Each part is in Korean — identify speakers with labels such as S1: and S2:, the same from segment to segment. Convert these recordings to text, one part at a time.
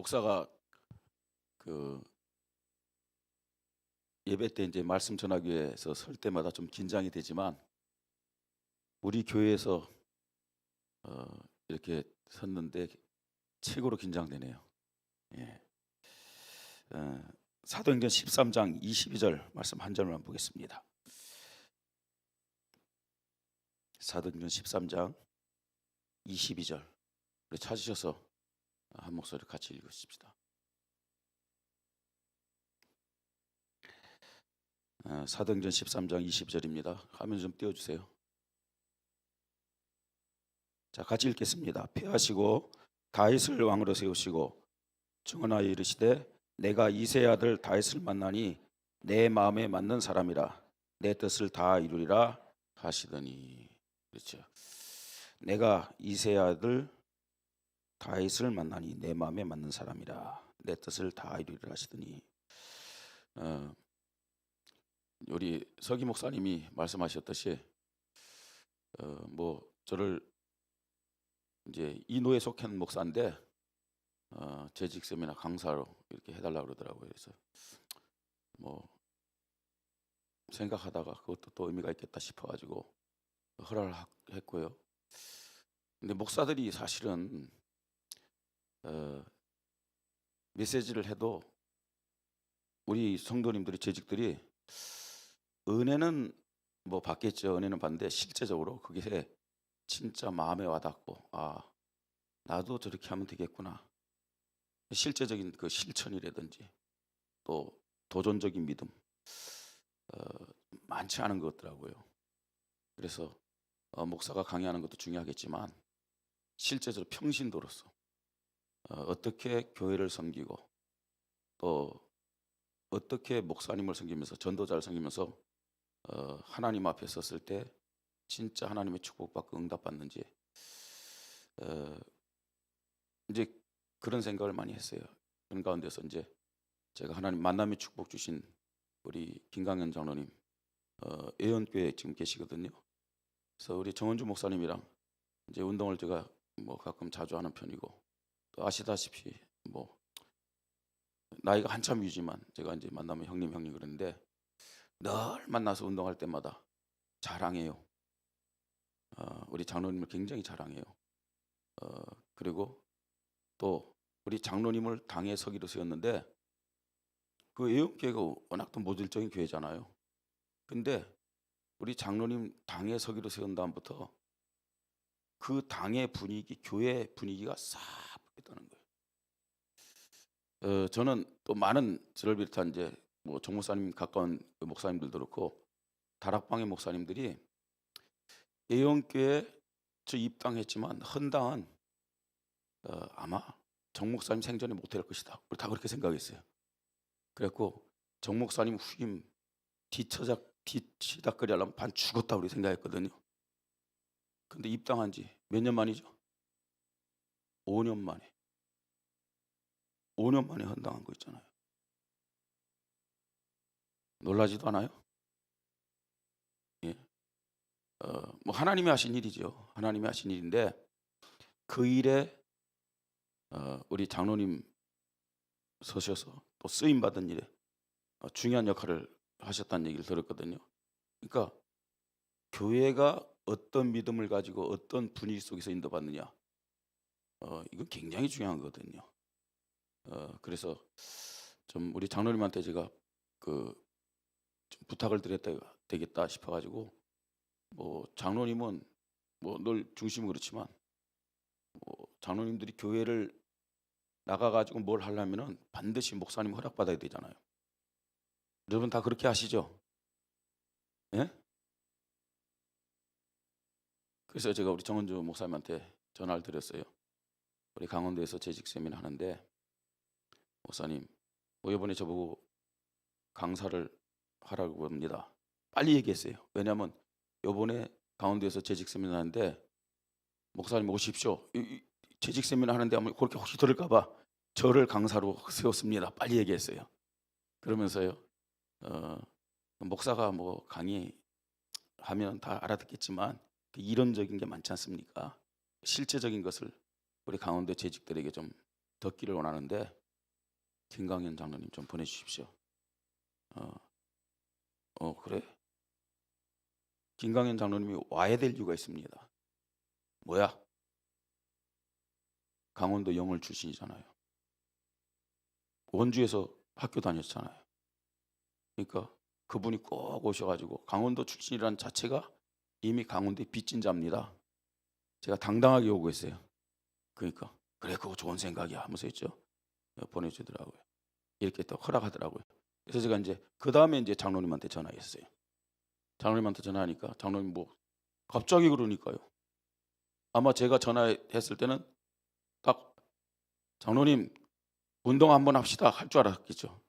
S1: 목사가 그 예배 때 이제 말씀 전하기 위해서 설 때마다 좀 긴장이 되지만 우리 교회에서 이렇게 섰는데 최고로 긴장되네요. 예. 사도행전 13장 22절 말씀 한 절만 보겠습니다. 사도행전 13장 22절 우리 찾으셔서 한 목소리 같이 읽으십시다. 사도행전 13장 22절입니다. 화면 좀 띄워주세요. 자, 같이 읽겠습니다. 폐하시고 다윗을 왕으로 세우시고 증언하여 이르시되 내가 이새의 아들 다윗을 만나니 내 마음에 맞는 사람이라 내 뜻을 다 이루리라 하시더니. 그렇죠. 내가 이새의 아들 다윗을 만나니 내 마음에 맞는 사람이라 내 뜻을 다 이루리라 하시더니. 우리 서기 목사님이 말씀하셨듯이 저를 이제 이노에 속한 목사인데 재직 세미나 강사로 이렇게 해달라고 그러더라고요. 그래서 생각하다가 그것도 또 의미가 있겠다 싶어가지고 허락을 했고요. 근데 목사들이 사실은 메시지를 해도 우리 성도님들이 재직들이 은혜는 받겠죠. 은혜는 받는데 실제적으로 그게 진짜 마음에 와닿고 나도 저렇게 하면 되겠구나. 실제적인 그 실천이라든지 또 도전적인 믿음 많지 않은 것 같더라고요. 그래서 목사가 강의하는 것도 중요하겠지만 실제적으로 평신도로서 어떻게 교회를 섬기고 또 어떻게 목사님을 섬기면서 전도자를 섬기면서 하나님 앞에 섰을 때 진짜 하나님의 축복받고 응답받는지 이제 그런 생각을 많이 했어요. 그런 가운데서 이제 제가 하나님 만남의 축복 주신 우리 김강현 장로님 예언교회에 지금 계시거든요. 그래서 우리 정원주 목사님이랑 이제 운동을 제가 가끔 자주 하는 편이고 또 아시다시피 나이가 한참 위지만 제가 이제 만나면 형님 그러는데 늘 만나서 운동할 때마다 자랑해요. 우리 장로님을 굉장히 자랑해요. 그리고 또 우리 장로님을 당에 서기로 세웠는데 그 예언교회가 워낙 또 모질적인 교회잖아요. 근데 우리 장로님 당에 서기로 세운 다음부터 그 당의 분위기, 교회 분위기가 싹 바뀌었다는 거예요. 저는 또 많은 저를 비롯한 이제 정 목사님 가까운 그 목사님들도 그렇고 다락방의 목사님들이 예언교회 저 입당했지만 헌당은 아마 정 목사님 생전에 못할 것이다. 우리 다 그렇게 생각했어요. 그래갖고 정 목사님 후임 뒤치다거리 하려면 반 죽었다 우리 생각했거든요. 근데 입당한 지 몇 년 만이죠? 5년 만에. 5년 만에 헌당한 거 있잖아요. 놀라지도 않아요? 예. 하나님이 하신 일이죠. 하나님이 하신 일인데 그 일에 우리 장로님 서셔서 또 쓰임 받은 일에 중요한 역할을 하셨다는 얘기를 들었거든요. 그러니까 교회가 어떤 믿음을 가지고 어떤 분위기 속에서 인도받느냐, 이건 굉장히 중요한 거거든요. 그래서 좀 우리 장로님한테 제가 좀 부탁을 드렸다 되겠다 싶어가지고 장로님은 늘 중심은 그렇지만 장로님들이 교회를 나가가지고 뭘 하려면은 반드시 목사님 허락받아야 되잖아요. 여러분 다 그렇게 하시죠? 예? 그래서 제가 우리 정원주 목사님한테 전화를 드렸어요. 우리 강원도에서 재직 세미나 하는데 목사님 이번에 저보고 강사를 하라고 합니다. 빨리 얘기했어요. 왜냐하면 이번에 강원도에서 재직 세미나 하는데 목사님 오십시오. 재직 세미나 하는데 아마 그렇게 혹시 들을까봐 저를 강사로 세웠습니다. 빨리 얘기했어요. 그러면서요 목사가 강의하면 다 알아듣겠지만 이론적인 게 많지 않습니까? 실제적인 것을 우리 강원도 재직들에게 좀 듣기를 원하는데 김강현 장로님 좀 보내주십시오. 그래? 김강현 장로님이 와야 될 이유가 있습니다. 뭐야? 강원도 영월 출신이잖아요. 원주에서 학교 다녔잖아요. 그러니까 그분이 꼭 오셔가지고, 강원도 출신이라는 자체가 이미 강원도의 빚진자입니다. 제가 당당하게 요구했어요. 그러니까 그래, 그거 좋은 생각이야 하면서 있죠. 보내주더라고요. 이렇게 또 허락하더라고요. 그래서 제가 이제 그 다음에 이제 장로님한테 전화했어요. 장로님한테 전화하니까 장로님 뭐 갑자기 그러니까요. 아마 제가 전화했을 때는 딱 장로님 운동 한번 합시다 할 줄 알았겠죠.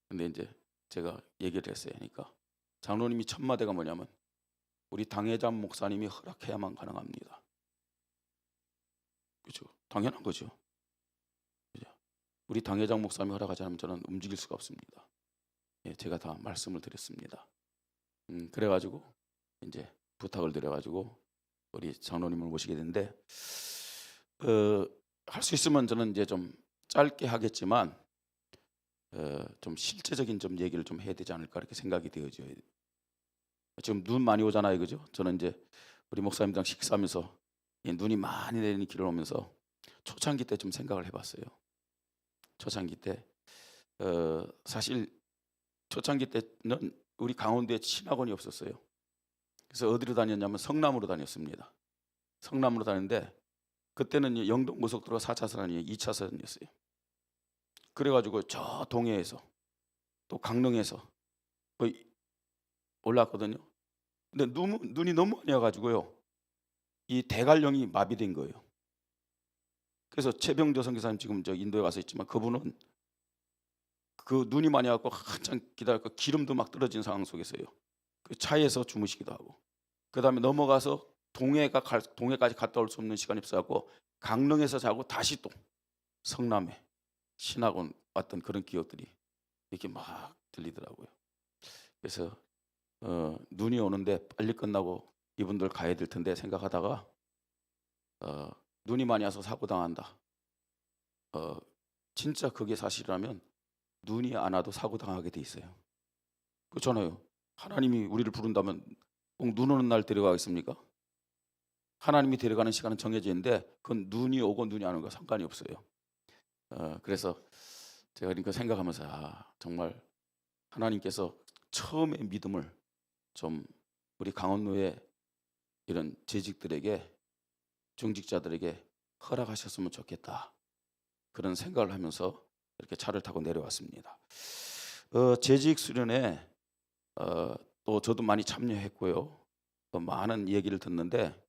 S1: 근데 이제 제가 얘기를 했어요. 그러니까 장로님이 첫 마디가 뭐냐면, 우리 당회장 목사님이 허락해야만 가능합니다. 그렇죠. 당연한 거죠. 그죠? 우리 당회장 목사님이 허락하지 않으면 저는 움직일 수가 없습니다. 예, 제가 다 말씀을 드렸습니다. 그래가지고 이제 부탁을 드려가지고 우리 장로님을 모시게 됐는데, 할 수 있으면 저는 이제 좀 짧게 하겠지만 좀 실제적인 좀 얘기를 좀 해야 되지 않을까 이렇게 생각이 되어져요. 지금 눈 많이 오잖아요, 그죠? 저는 이제 우리 목사님들랑 식사하면서 눈이 많이 내리는 길을 오면서 초창기 때 좀 생각을 해봤어요. 초창기 때 사실 초창기 때는 우리 강원도에 신학원이 없었어요. 그래서 어디로 다녔냐면 성남으로 다녔습니다. 성남으로 다녔는데 그때는 영동 고속도로가 4차선이 아니에요. 2차선이었어요. 그래가지고 저 동해에서 또 강릉에서 올라왔거든요. 근데 눈이 너무 많이 와가지고요, 이 대관령이 마비된 거예요. 그래서 최병조 선교사님 지금 저 인도에 와서 있지만, 그분은 그 눈이 많이 와서 한참 기다렸고 기름도 막 떨어진 상황 속에서요, 그 차에서 주무시기도 하고, 그 다음에 넘어가서 동해까지 갔다 올 수 없는 시간이 없어갖고 강릉에서 자고 다시 또 성남에 신학원 왔던 그런 기억들이 이렇게 막 들리더라고요. 그래서 눈이 오는데 빨리 끝나고 이분들 가야 될 텐데 생각하다가 눈이 많이 와서 사고 당한다. 진짜 그게 사실이라면 눈이 안 와도 사고 당하게 돼 있어요. 그렇잖아요. 하나님이 우리를 부른다면 꼭 눈 오는 날 데려가겠습니까? 하나님이 데려가는 시간은 정해져 있는데 그건 눈이 오고 눈이 안 오는 거 상관이 없어요. 그래서 제가 그러니까 생각하면서 정말 하나님께서 처음의 믿음을 좀 우리 강원도의 이런 재직들에게, 중직자들에게 허락하셨으면 좋겠다, 그런 생각을 하면서 이렇게 차를 타고 내려왔습니다. 재직 수련회 또 저도 많이 참여했고요. 또 많은 얘기를 듣는데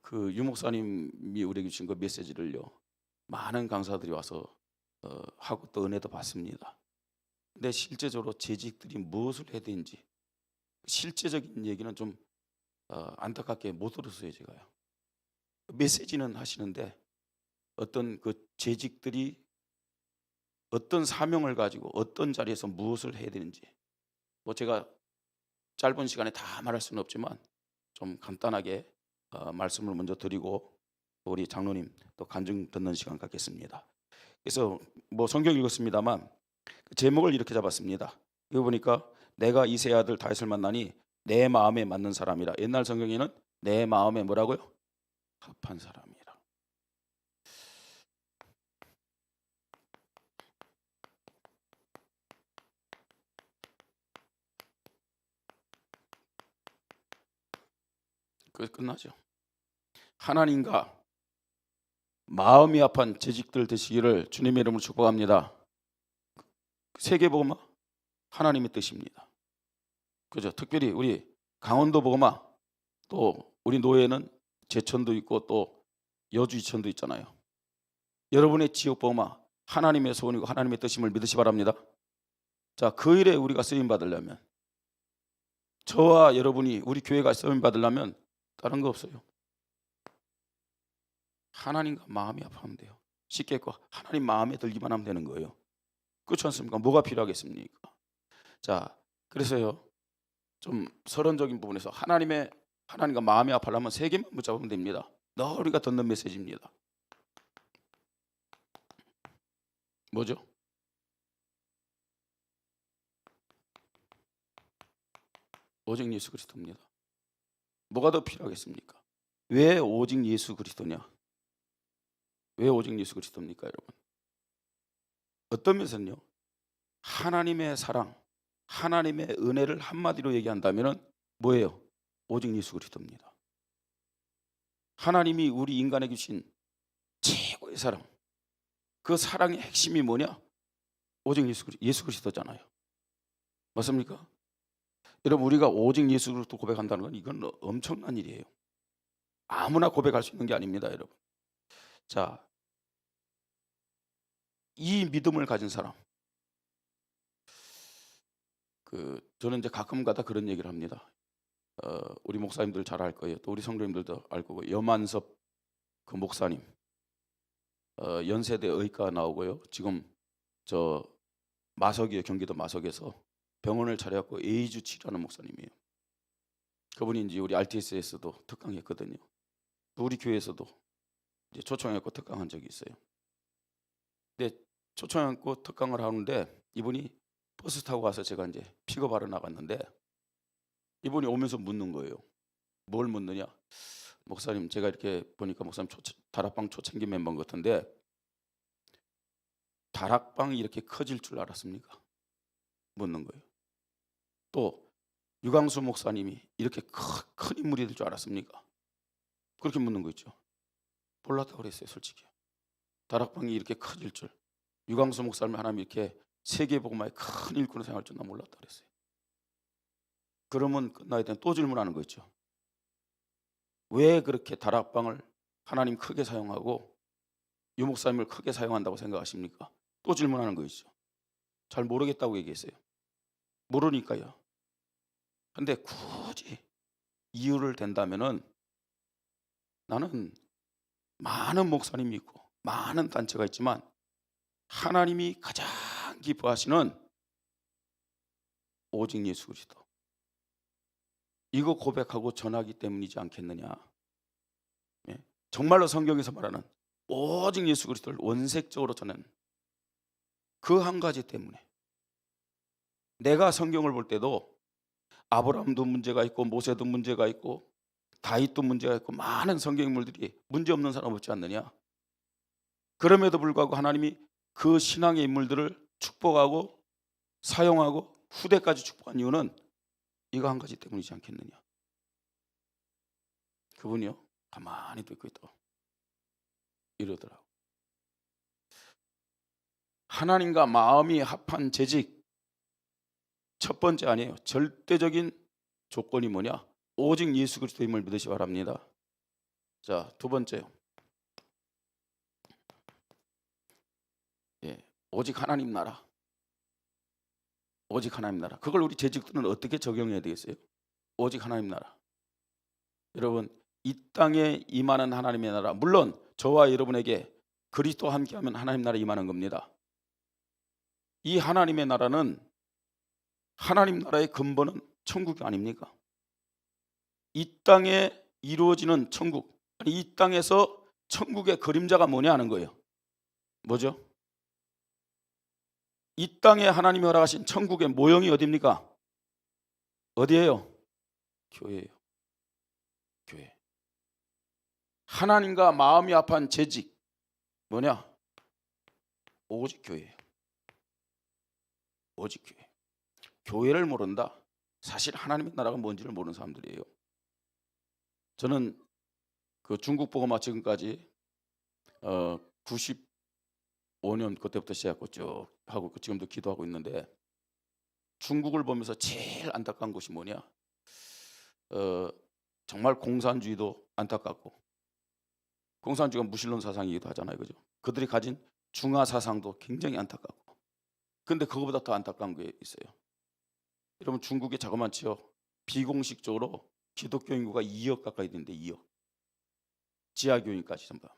S1: 그 유목사님이 우리에게 주신 그 메시지를요, 많은 강사들이 와서 하고 또 은혜도 받습니다. 근데 실제적으로 재직들이 무엇을 해야 되는지 실제적인 얘기는 좀 안타깝게 못 들었어요. 제가요. 메시지는 하시는데 어떤 그 재직들이 어떤 사명을 가지고 어떤 자리에서 무엇을 해야 되는지, 뭐 제가 짧은 시간에 다 말할 수는 없지만 좀 간단하게 말씀을 먼저 드리고 우리 장로님 또 간증 듣는 시간 갖겠습니다. 그래서 뭐 성경 읽었습니다만 제목을 이렇게 잡았습니다. 이거 보니까 내가 이세 아들 다윗을 만나니 내 마음에 맞는 사람이라. 옛날 성경에는 내 마음에 뭐라고요? 합한 사람이라. 그래서 끝나죠. 하나님과 마음이 합한 재직들 되시기를 주님의 이름으로 축복합니다. 세계복음화 하나님의 뜻입니다. 그죠? 특별히 우리 강원도 복음화, 또 우리 노예는 제천도 있고 또 여주 이천도 있잖아요. 여러분의 지역 복음화 하나님의 소원이고 하나님의 뜻임을 믿으시 바랍니다. 자, 그 일에 우리가 쓰임 받으려면, 저와 여러분이 우리 교회가 쓰임 받으려면 다른 거 없어요. 하나님과 마음이 합하면 돼요. 쉽게 했고 하나님 마음에 들기만 하면 되는 거예요. 그렇지 않습니까? 뭐가 필요하겠습니까? 자, 그래서요, 좀 서론적인 부분에서 하나님과 마음이 합하려면 세 개만 붙잡으면 됩니다. 늘 우리가 듣는 메시지입니다. 뭐죠? 오직 예수 그리스도입니다. 뭐가 더 필요하겠습니까? 왜 오직 예수 그리스도냐? 왜 오직 예수 그리스도입니까, 여러분? 어떤 면에서는요, 하나님의 사랑, 하나님의 은혜를 한마디로 얘기한다면 뭐예요? 오직 예수 그리스도입니다. 하나님이 우리 인간에게 주신 최고의 사랑, 그 사랑의 핵심이 뭐냐? 오직 예수 그리스도잖아요. 맞습니까? 여러분, 우리가 오직 예수 그리스도 고백한다는 건 이건 엄청난 일이에요. 아무나 고백할 수 있는 게 아닙니다, 여러분. 자, 이 믿음을 가진 사람, 저는 이제 가끔가다 그런 얘기를 합니다. 우리 목사님들 잘 알 거예요. 또 우리 성도님들도 알 거고, 여만섭 그 목사님, 연세대 의과 나오고요. 지금 저 마석이요, 경기도 마석에서 병원을 차려갖고 에이즈 치료하는 목사님이에요. 그분이 이제 우리 RTS에서도 특강했거든요. 또 우리 교회에서도 이제 초청했고 특강한 적이 있어요. 근데 초청했고 특강을 하는데 이분이 버스 타고 가서 제가 이제 픽업하러 나갔는데 이분이 오면서 묻는 거예요. 뭘 묻느냐? 목사님, 제가 이렇게 보니까 목사님 다락방 초창기 멤버인 것 같은데 다락방이 이렇게 커질 줄 알았습니까? 묻는 거예요. 또 유광수 목사님이 이렇게 큰 인물이 될 줄 알았습니까? 그렇게 묻는 거 있죠. 몰랐다고 그랬어요, 솔직히. 다락방이 이렇게 커질 줄, 유광수 목사님 하나님 이렇게 세계복음화의 큰 일꾼으로 생활할 줄 나 몰랐다고 그랬어요. 그러면 끝나야 되는 또 질문하는 거 있죠. 왜 그렇게 다락방을 하나님 크게 사용하고 유 목사님을 크게 사용한다고 생각하십니까? 또 질문하는 거 있죠. 잘 모르겠다고 얘기했어요. 모르니까요. 근데 굳이 이유를 댄다면은 나는 많은 목사님이 있고 많은 단체가 있지만 하나님이 가장 기뻐하시는 오직 예수 그리스도, 이거 고백하고 전하기 때문이지 않겠느냐. 예? 정말로 성경에서 말하는 오직 예수 그리스도를 원색적으로 전하는 그 한 가지 때문에 내가 성경을 볼 때도 아브라함도 문제가 있고 모세도 문제가 있고 다윗도 문제가 있고 많은 성경 인물들이 문제없는 사람 없지 않느냐. 그럼에도 불구하고 하나님이 그 신앙의 인물들을 축복하고 사용하고 후대까지 축복한 이유는 이거 한 가지 때문이지 않겠느냐. 그분이요, 가만히 듣고 있다고 이러더라고. 하나님과 마음이 합한 재직, 첫 번째 아니에요. 절대적인 조건이 뭐냐? 오직 예수 그리스도임을 믿으시 바랍니다. 자, 두 번째요. 예, 오직 하나님 나라. 오직 하나님 나라. 그걸 우리 재직들은 어떻게 적용해야 되겠어요? 오직 하나님 나라. 여러분, 이 땅에 임하는 하나님의 나라, 물론 저와 여러분에게 그리스도와 함께하면 하나님 나라 임하는 겁니다. 이 하나님의 나라는, 하나님 나라의 근본은 천국이 아닙니까? 이 땅에 이루어지는 천국, 아니 이 땅에서 천국의 그림자가 뭐냐 하는 거예요. 뭐죠? 이 땅에 하나님이 허락하신 천국의 모형이 어디입니까? 어디예요? 교회예요. 교회. 하나님과 마음이 합한 재직 뭐냐? 오직 교회예요. 오직 교회. 교회를 모른다? 사실 하나님의 나라가 뭔지를 모르는 사람들이에요. 저는 그 중국 복음화 지금까지 95년 그때부터 시작했고 쭉 하고 지금도 기도하고 있는데, 중국을 보면서 제일 안타까운 것이 뭐냐? 정말 공산주의도 안타깝고, 공산주의가 무신론 사상이기도 하잖아요, 그죠? 그들이 가진 중화 사상도 굉장히 안타깝고, 근데 그거보다 더 안타까운 게 있어요. 여러분, 중국이 자그만치요, 비공식적으로 기독교 인구가 2억 가까이 되는데 2억, 지하교인까지 전부.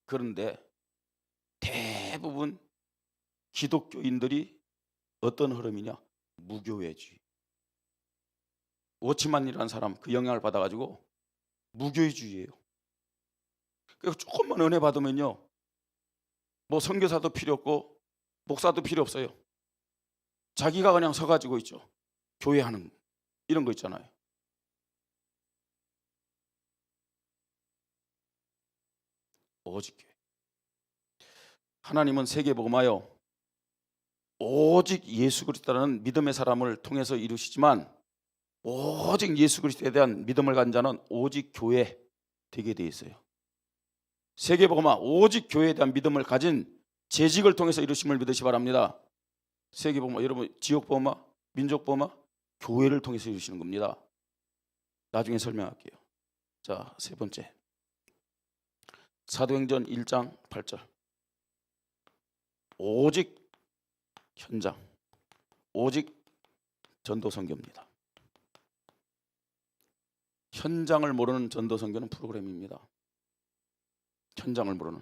S1: 그런데 대부분 기독교인들이 어떤 흐름이냐? 무교회주의. 워치만이라는 사람 그 영향을 받아가지고 무교회주의예요. 그래서 조금만 은혜 받으면요, 뭐 선교사도 필요 없고 목사도 필요 없어요. 자기가 그냥 서가지고 있죠. 교회 하는 이런 거 있잖아요. 오직 교회. 하나님은 세계복음하여 오직 예수 그리스도라는 믿음의 사람을 통해서 이루시지만 오직 예수 그리스도에 대한 믿음을 가진 자는 오직 교회 되게 돼 있어요. 세계복음화 오직 교회에 대한 믿음을 가진 재직을 통해서 이루심을 믿으시 바랍니다. 세계복음화 여러분 지역복음화 민족복음화 교회를 통해서 이루시는 겁니다. 나중에 설명할게요. 자, 세 번째 사도행전 1장 8절 오직 현장 오직 전도선교입니다. 현장을 모르는 전도선교는 프로그램입니다. 현장을 모르는,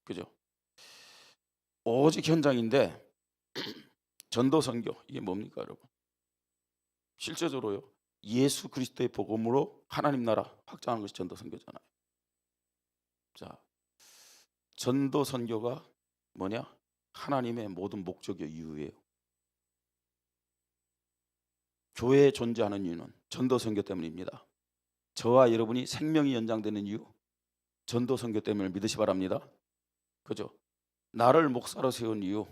S1: 그죠? 오직 현장인데 전도선교 이게 뭡니까 여러분? 실제적으로요 예수 그리스도의 복음으로 하나님 나라 확장하는 것이 전도선교잖아요. 자, 전도선교가 뭐냐? 하나님의 모든 목적이요 이유예요. 교회에 존재하는 이유는 전도선교 때문입니다. 저와 여러분이 생명이 연장되는 이유 전도선교 때문을 믿으시 바랍니다. 그죠? 나를 목사로 세운 이유,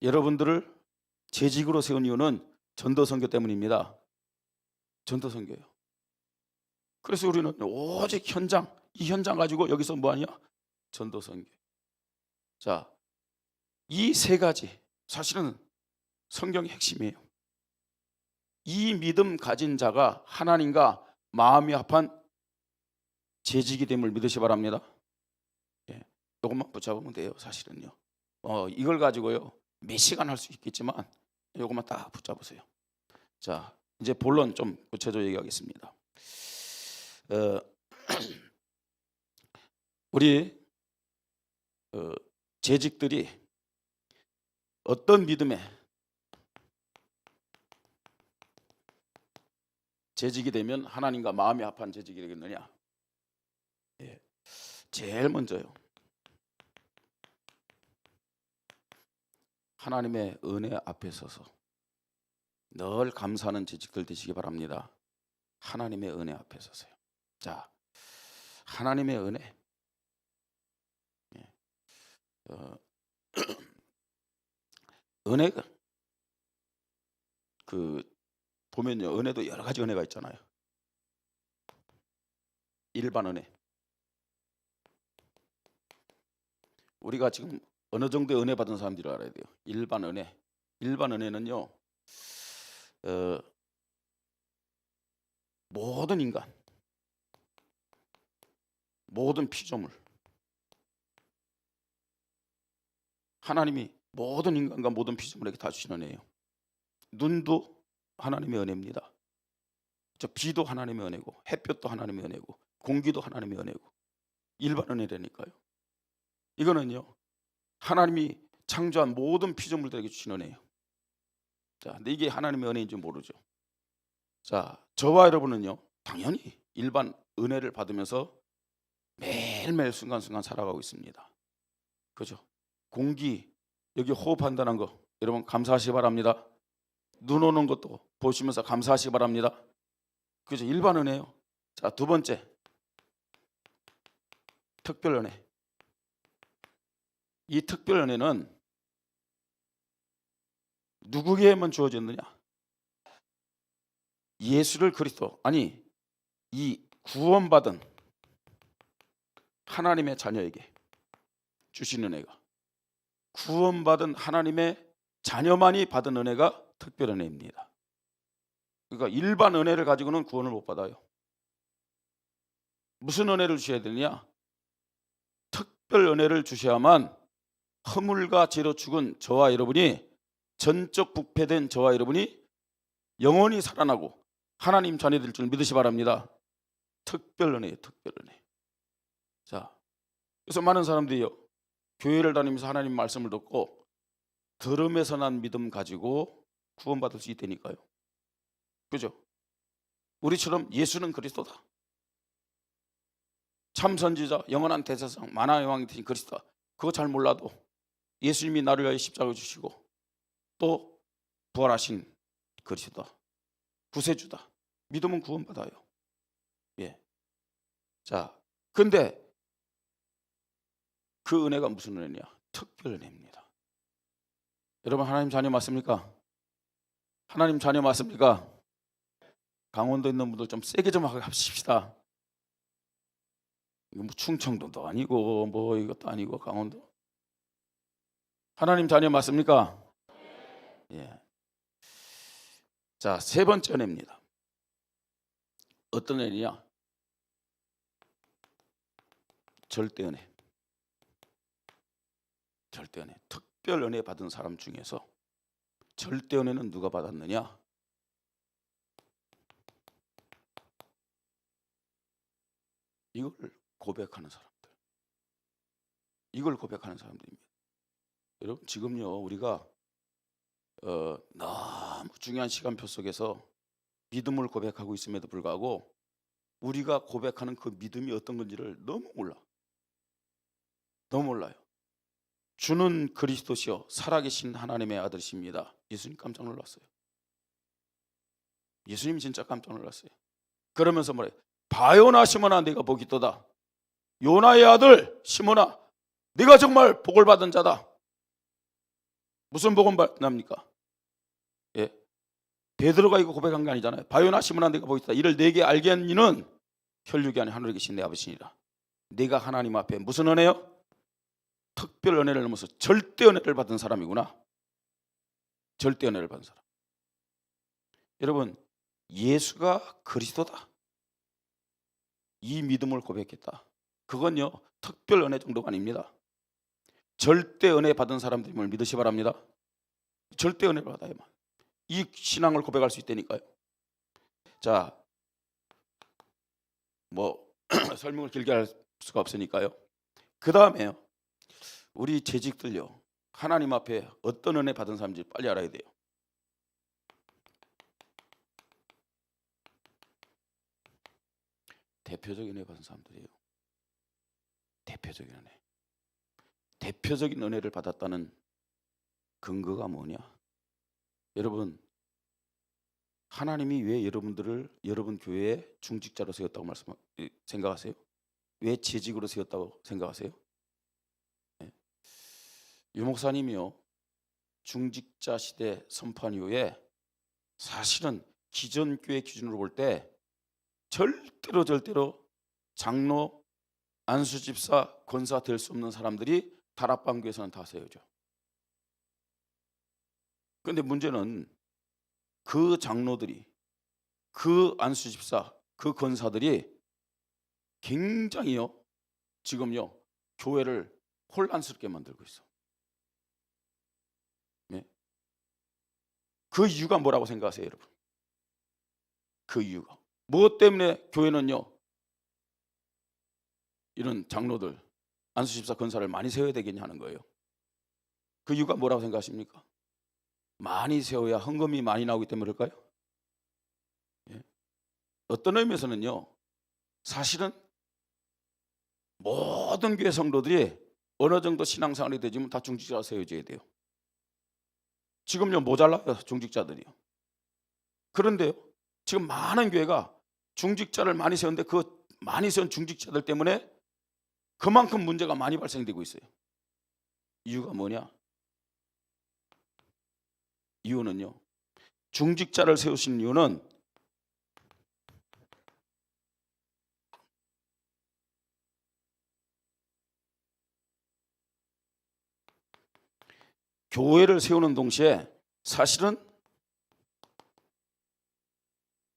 S1: 여러분들을 재직으로 세운 이유는 전도선교 때문입니다. 전도선교예요. 그래서 우리는 오직 현장, 이 현장 가지고 여기서 뭐하냐? 전도선교. 자, 이 세 가지 사실은 성경의 핵심이에요. 이 믿음 가진 자가 하나님과 마음이 합한 재직이 됨을 믿으시 바랍니다. 예, 이것만 붙잡으면 돼요. 사실은요. 이걸 가지고요 몇 시간 할 수 있겠지만 이것만 딱 붙잡으세요. 자, 이제 본론 좀 구체적으로 얘기하겠습니다. 우리 재직들이 어떤 믿음에 재직이 되면 하나님과 마음이 합한 재직이 되겠느냐? 예, 제일 먼저요 하나님의 은혜 앞에 서서 늘 감사하는 재직들 되시기 바랍니다. 하나님의 은혜 앞에 서서요. 자, 하나님의 은혜. 예. 은혜가 보면요 은혜도 여러 가지 은혜가 있잖아요. 일반 은혜. 우리가 지금 어느 정도의 은혜 받은 사람들을 알아야 돼요. 일반 은혜. 일반 은혜는요 모든 인간, 모든 피조물, 하나님이 모든 인간과 모든 피조물에게 다 주신 은혜예요. 눈도 하나님의 은혜입니다. 저 비도 하나님의 은혜고 햇볕도 하나님의 은혜고 공기도 하나님의 은혜고 일반 은혜라니까요. 이거는요 하나님이 창조한 모든 피조물들에게 주신 은혜예요. 자, 근데 이게 하나님의 은혜인지 모르죠. 자, 저와 여러분은요 당연히 일반 은혜를 받으면서 매일매일 순간순간 살아가고 있습니다. 그죠? 공기 여기 호흡한다는 거 여러분 감사하시기 바랍니다. 눈 오는 것도 보시면서 감사하시기 바랍니다. 그죠? 일반 은혜요. 자, 두 번째 특별 은혜. 이 특별 은혜는 누구에게만 주어졌느냐? 예수를 그리스도 아니 이 구원받은 하나님의 자녀에게 주신 은혜가 구원받은 하나님의 자녀만이 받은 은혜가 특별 은혜입니다. 그러니까 일반 은혜를 가지고는 구원을 못 받아요. 무슨 은혜를 주셔야 되느냐? 특별 은혜를 주셔야만 허물과 죄로 죽은 저와 여러분이 전적 부패된 저와 여러분이 영원히 살아나고 하나님 자녀될 줄 믿으시 바랍니다. 특별 은혜예요. 특별 은혜. 자, 그래서 많은 사람들이요 교회를 다니면서 하나님 말씀을 듣고 들음에서 난 믿음 가지고 구원받을 수 있다니까요. 그죠? 우리처럼 예수는 그리스도다, 참 선지자 영원한 대제사장 만왕의 왕이 되신 그리스도다, 그거 잘 몰라도 예수님이 나를 위하여 십자가를 주시고 또 부활하신 그리스도다, 구세주다. 믿으면 구원받아요. 예. 자, 근데 그 은혜가 무슨 은혜냐? 특별 은혜입니다. 여러분, 하나님 자녀 맞습니까? 하나님 자녀 맞습니까? 강원도에 있는 분들 좀 세게 좀 합시다. 이거 뭐 충청도도 아니고 뭐 이것도 아니고 강원도. 하나님 자녀 맞습니까? 예. 자, 세 번째 은혜입니다. 어떤 은혜냐? 절대 은혜. 절대 은혜. 특별 은혜 받은 사람 중에서 절대 은혜는 누가 받았느냐? 이걸 고백하는 사람들. 이걸 고백하는 사람들입니다. 여러분, 지금요 우리가 너무 중요한 시간표 속에서 믿음을 고백하고 있음에도 불구하고 우리가 고백하는 그 믿음이 어떤 건지를 너무 몰라. 너무 몰라요. 주는 그리스도시요 살아계신 하나님의 아들이십니다. 예수님 깜짝 놀랐어요. 예수님 진짜 깜짝 놀랐어요. 그러면서 뭐래요? 바요나 시몬아 네가 복이 있도다. 요나의 아들 시몬아 네가 정말 복을 받은 자다. 무슨 복을 받납니까? 예, 베드로가 이거 고백한 게 아니잖아요. 바요나 시몬아 네가 복이 있다. 이를 내게 알겠니는 혈육이 아닌 하늘에 계신 내 아버지니라. 네가 하나님 앞에 무슨 은혜요? 특별 은혜를 넘어서 절대 은혜를 받은 사람이구나. 절대 은혜를 받은 사람. 여러분, 예수가 그리스도다. 이 믿음을 고백했다. 그건요 특별 은혜 정도가 아닙니다. 절대 은혜 받은 사람들임을 믿으시 바랍니다. 절대 은혜를 받아야만 이 신앙을 고백할 수 있다니까요. 자, 뭐 설명을 길게 할 수가 없으니까요. 그 다음에요, 우리 재직들요 하나님 앞에 어떤 은혜 받은 사람인지 빨리 알아야 돼요. 대표적인 은혜 받은 사람들이에요. 대표적인 은혜. 대표적인 은혜를 받았다는 근거가 뭐냐? 여러분, 하나님이 왜 여러분들을 여러분 교회에 중직자로 세웠다고 생각하세요? 왜 재직으로 세웠다고 생각하세요? 네. 유 목사님이요 중직자 시대 선포한 이후에 사실은 기존 교회 기준으로 볼 때 절대로 장로, 안수집사, 권사 될 수 없는 사람들이 다락방교에서는 다 세워져. 그런데 문제는 그 장로들이, 그 안수집사, 그 권사들이 굉장히요 지금요 교회를 혼란스럽게 만들고 있어. 네. 그 이유가 뭐라고 생각하세요, 여러분? 그 이유가 무엇 때문에 교회는요 이런 장로들, 안수집사, 권사를 많이 세워야 되겠냐 하는 거예요. 그 이유가 뭐라고 생각하십니까? 많이 세워야 헌금이 많이 나오기 때문일까요? 예. 어떤 의미에서는요 사실은 모든 교회 성도들이 어느 정도 신앙생활이 되지만 다 중직자가 세워져야 돼요. 지금요 모자라요 중직자들이요. 그런데요 지금 많은 교회가 중직자를 많이 세웠는데 그 많이 세운 중직자들 때문에 그만큼 문제가 많이 발생되고 있어요. 이유가 뭐냐? 이유는요 중직자를 세우신 이유는 교회를 세우는 동시에 사실은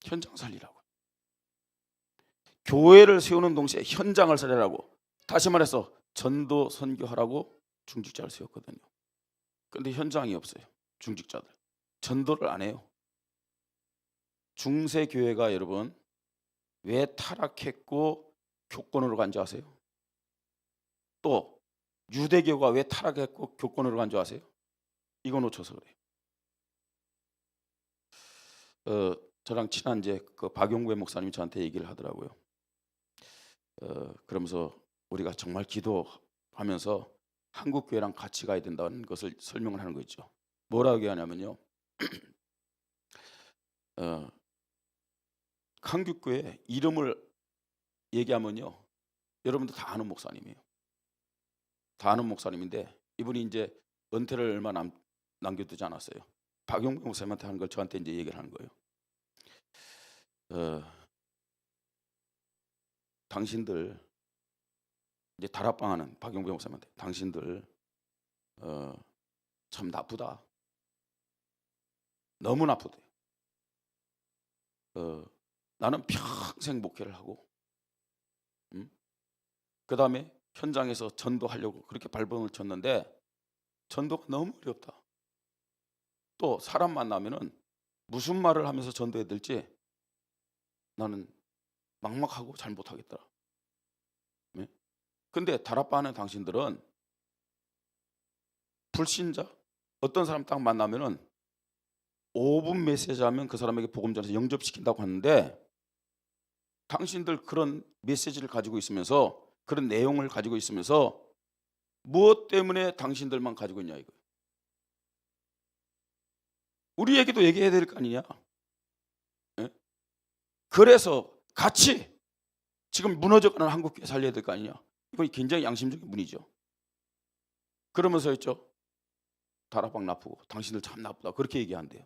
S1: 현장 살리라고, 교회를 세우는 동시에 현장을 살리라고, 다시 말해서 전도 선교하라고 중직자를 세웠거든요. 그런데 현장이 없어요. 중직자들 전도를 안 해요. 중세교회가 여러분 왜 타락했고 교권으로 간 줄 아세요? 또 유대교가 왜 타락했고 교권으로 간 줄 아세요? 이거 놓쳐서 그래요. 저랑 친한 이제 그 박용구의 목사님이 저한테 얘기를 하더라고요. 그러면서 우리가 정말 기도하면서 한국 교회랑 같이 가야 된다는 것을 설명을 하는 거죠. 뭐라고 얘기하냐면요. 한국 교회 이름을 얘기하면요, 여러분도 다 아는 목사님이에요. 다 아는 목사님인데 이분이 이제 은퇴를 얼마 남겨두지 않았어요. 박용병 목사님한테 하는 걸 저한테 이제 얘기를 하는 거예요. 당신들 이제 다락방하는 박용병 목사님한테, 당신들 참 나쁘다. 너무 나쁘대. 나는 평생 목회를 하고, 그 다음에 현장에서 전도하려고 그렇게 발버둥을 쳤는데 전도가 너무 어렵다. 또 사람 만나면은 무슨 말을 하면서 전도해야 될지 나는 막막하고 잘 못하겠더라. 네? 근데 다락방하는 당신들은 불신자 어떤 사람 딱 만나면은 5분 메시지 하면 그 사람에게 복음 전해서 영접시킨다고 하는데, 당신들 그런 메시지를 가지고 있으면서, 그런 내용을 가지고 있으면서 무엇 때문에 당신들만 가지고 있냐 이거. 우리에게도 얘기해야 될 거 아니냐. 예? 그래서 같이 지금 무너져가는 한국교회 살려야 될 거 아니냐. 이건 굉장히 양심적인 분이죠. 그러면서 했죠. 다락방 나쁘고 당신들 참 나쁘다 그렇게 얘기한대요.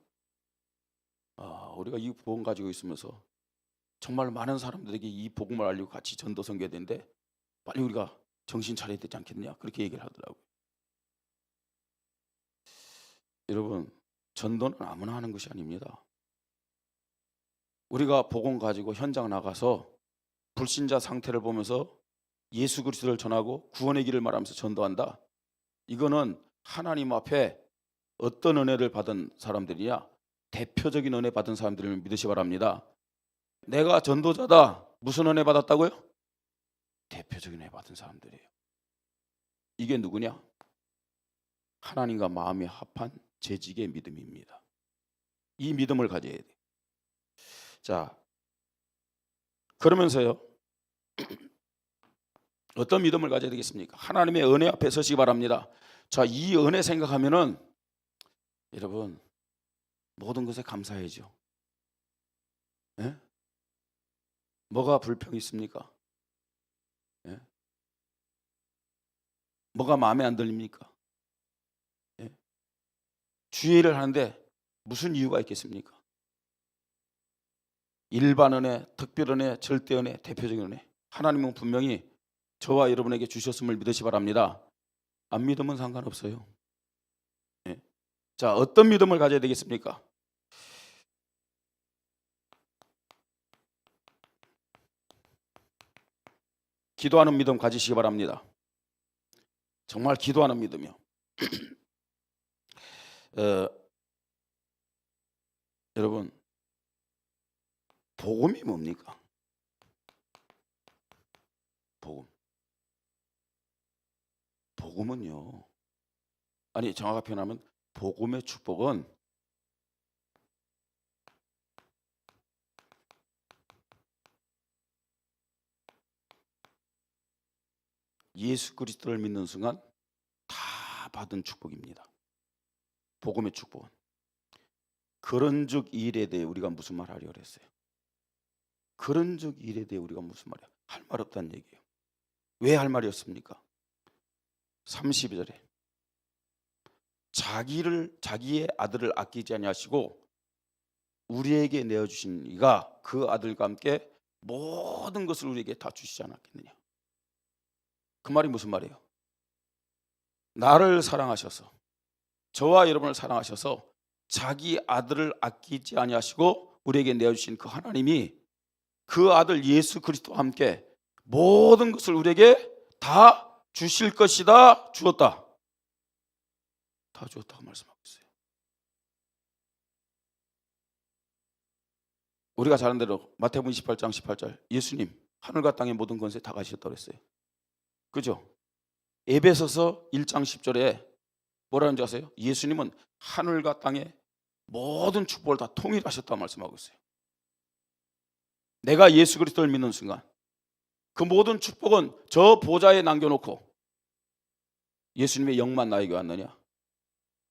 S1: 우리가 이 복음 가지고 있으면서 정말 많은 사람들에게 이 복음을 알리고 같이 전도 선교해야 되는데 빨리 우리가 정신 차려야 되지 않겠느냐 그렇게 얘기를 하더라고요. 여러분, 전도는 아무나 하는 것이 아닙니다. 우리가 복음 가지고 현장 나가서 불신자 상태를 보면서 예수 그리스도를 전하고 구원의 길을 말하면서 전도한다. 이거는 하나님 앞에 어떤 은혜를 받은 사람들이냐, 대표적인 은혜 받은 사람들을 믿으시 바랍니다. 내가 전도자다. 무슨 은혜 받았다고요? 대표적인 은혜 받은 사람들이에요. 이게 누구냐? 하나님과 마음이 합한 재직의 믿음입니다. 이 믿음을 가져야 돼. 자, 그러면서요, 어떤 믿음을 가져야 되겠습니까? 하나님의 은혜 앞에 서시기 바랍니다. 자, 이 은혜 생각하면은 여러분 모든 것에 감사해야죠. 예? 뭐가 불평이 있습니까? 예? 뭐가 마음에 안 들립니까? 예? 주의를 하는데 무슨 이유가 있겠습니까? 일반 은혜, 특별 은혜, 절대 은혜, 대표적인 은혜, 하나님은 분명히 저와 여러분에게 주셨음을 믿으시 바랍니다. 안 믿으면 상관없어요. 예. 자, 어떤 믿음을 가져야 되겠습니까? 기도하는 믿음 가지시기 바랍니다. 정말 기도하는 믿음이요. 여러분, 복음이 뭡니까? 복음은요, 아니 정확하게 표현하면 복음의 축복은 예수 그리스도를 믿는 순간 다 받은 축복입니다. 복음의 축복은. 그런즉 이 일에 대해 우리가 무슨 말 하려고 그랬어요? 그런즉 이 일에 대해 우리가 무슨 말이야? 할 말 없다는 얘기예요. 왜 할 말이 없습니까? 32절에 자기의 아들을 아끼지 아니하시고 우리에게 내어주신 이가 그 아들과 함께 모든 것을 우리에게 다 주시지 않았겠느냐. 그 말이 무슨 말이에요? 나를 사랑하셔서, 저와 여러분을 사랑하셔서 자기 아들을 아끼지 아니하시고 우리에게 내어주신 그 하나님이 그 아들 예수 그리스도와 함께 모든 것을 우리에게 다 주실 것이다. 주었다. 다 주었다고 말씀하고 있어요. 우리가 잘 아는 대로 마태복음 28장 18절, 예수님 하늘과 땅의 모든 권세 다 가지셨다고 했어요. 그죠? 에베소서 1장 10절에 뭐라는지 아세요? 예수님은 하늘과 땅의 모든 축복을 다 통일하셨다고 말씀하고 있어요. 내가 예수 그리스도를 믿는 순간 그 모든 축복은 저 보좌에 남겨놓고 예수님의 영만 나에게 왔느냐?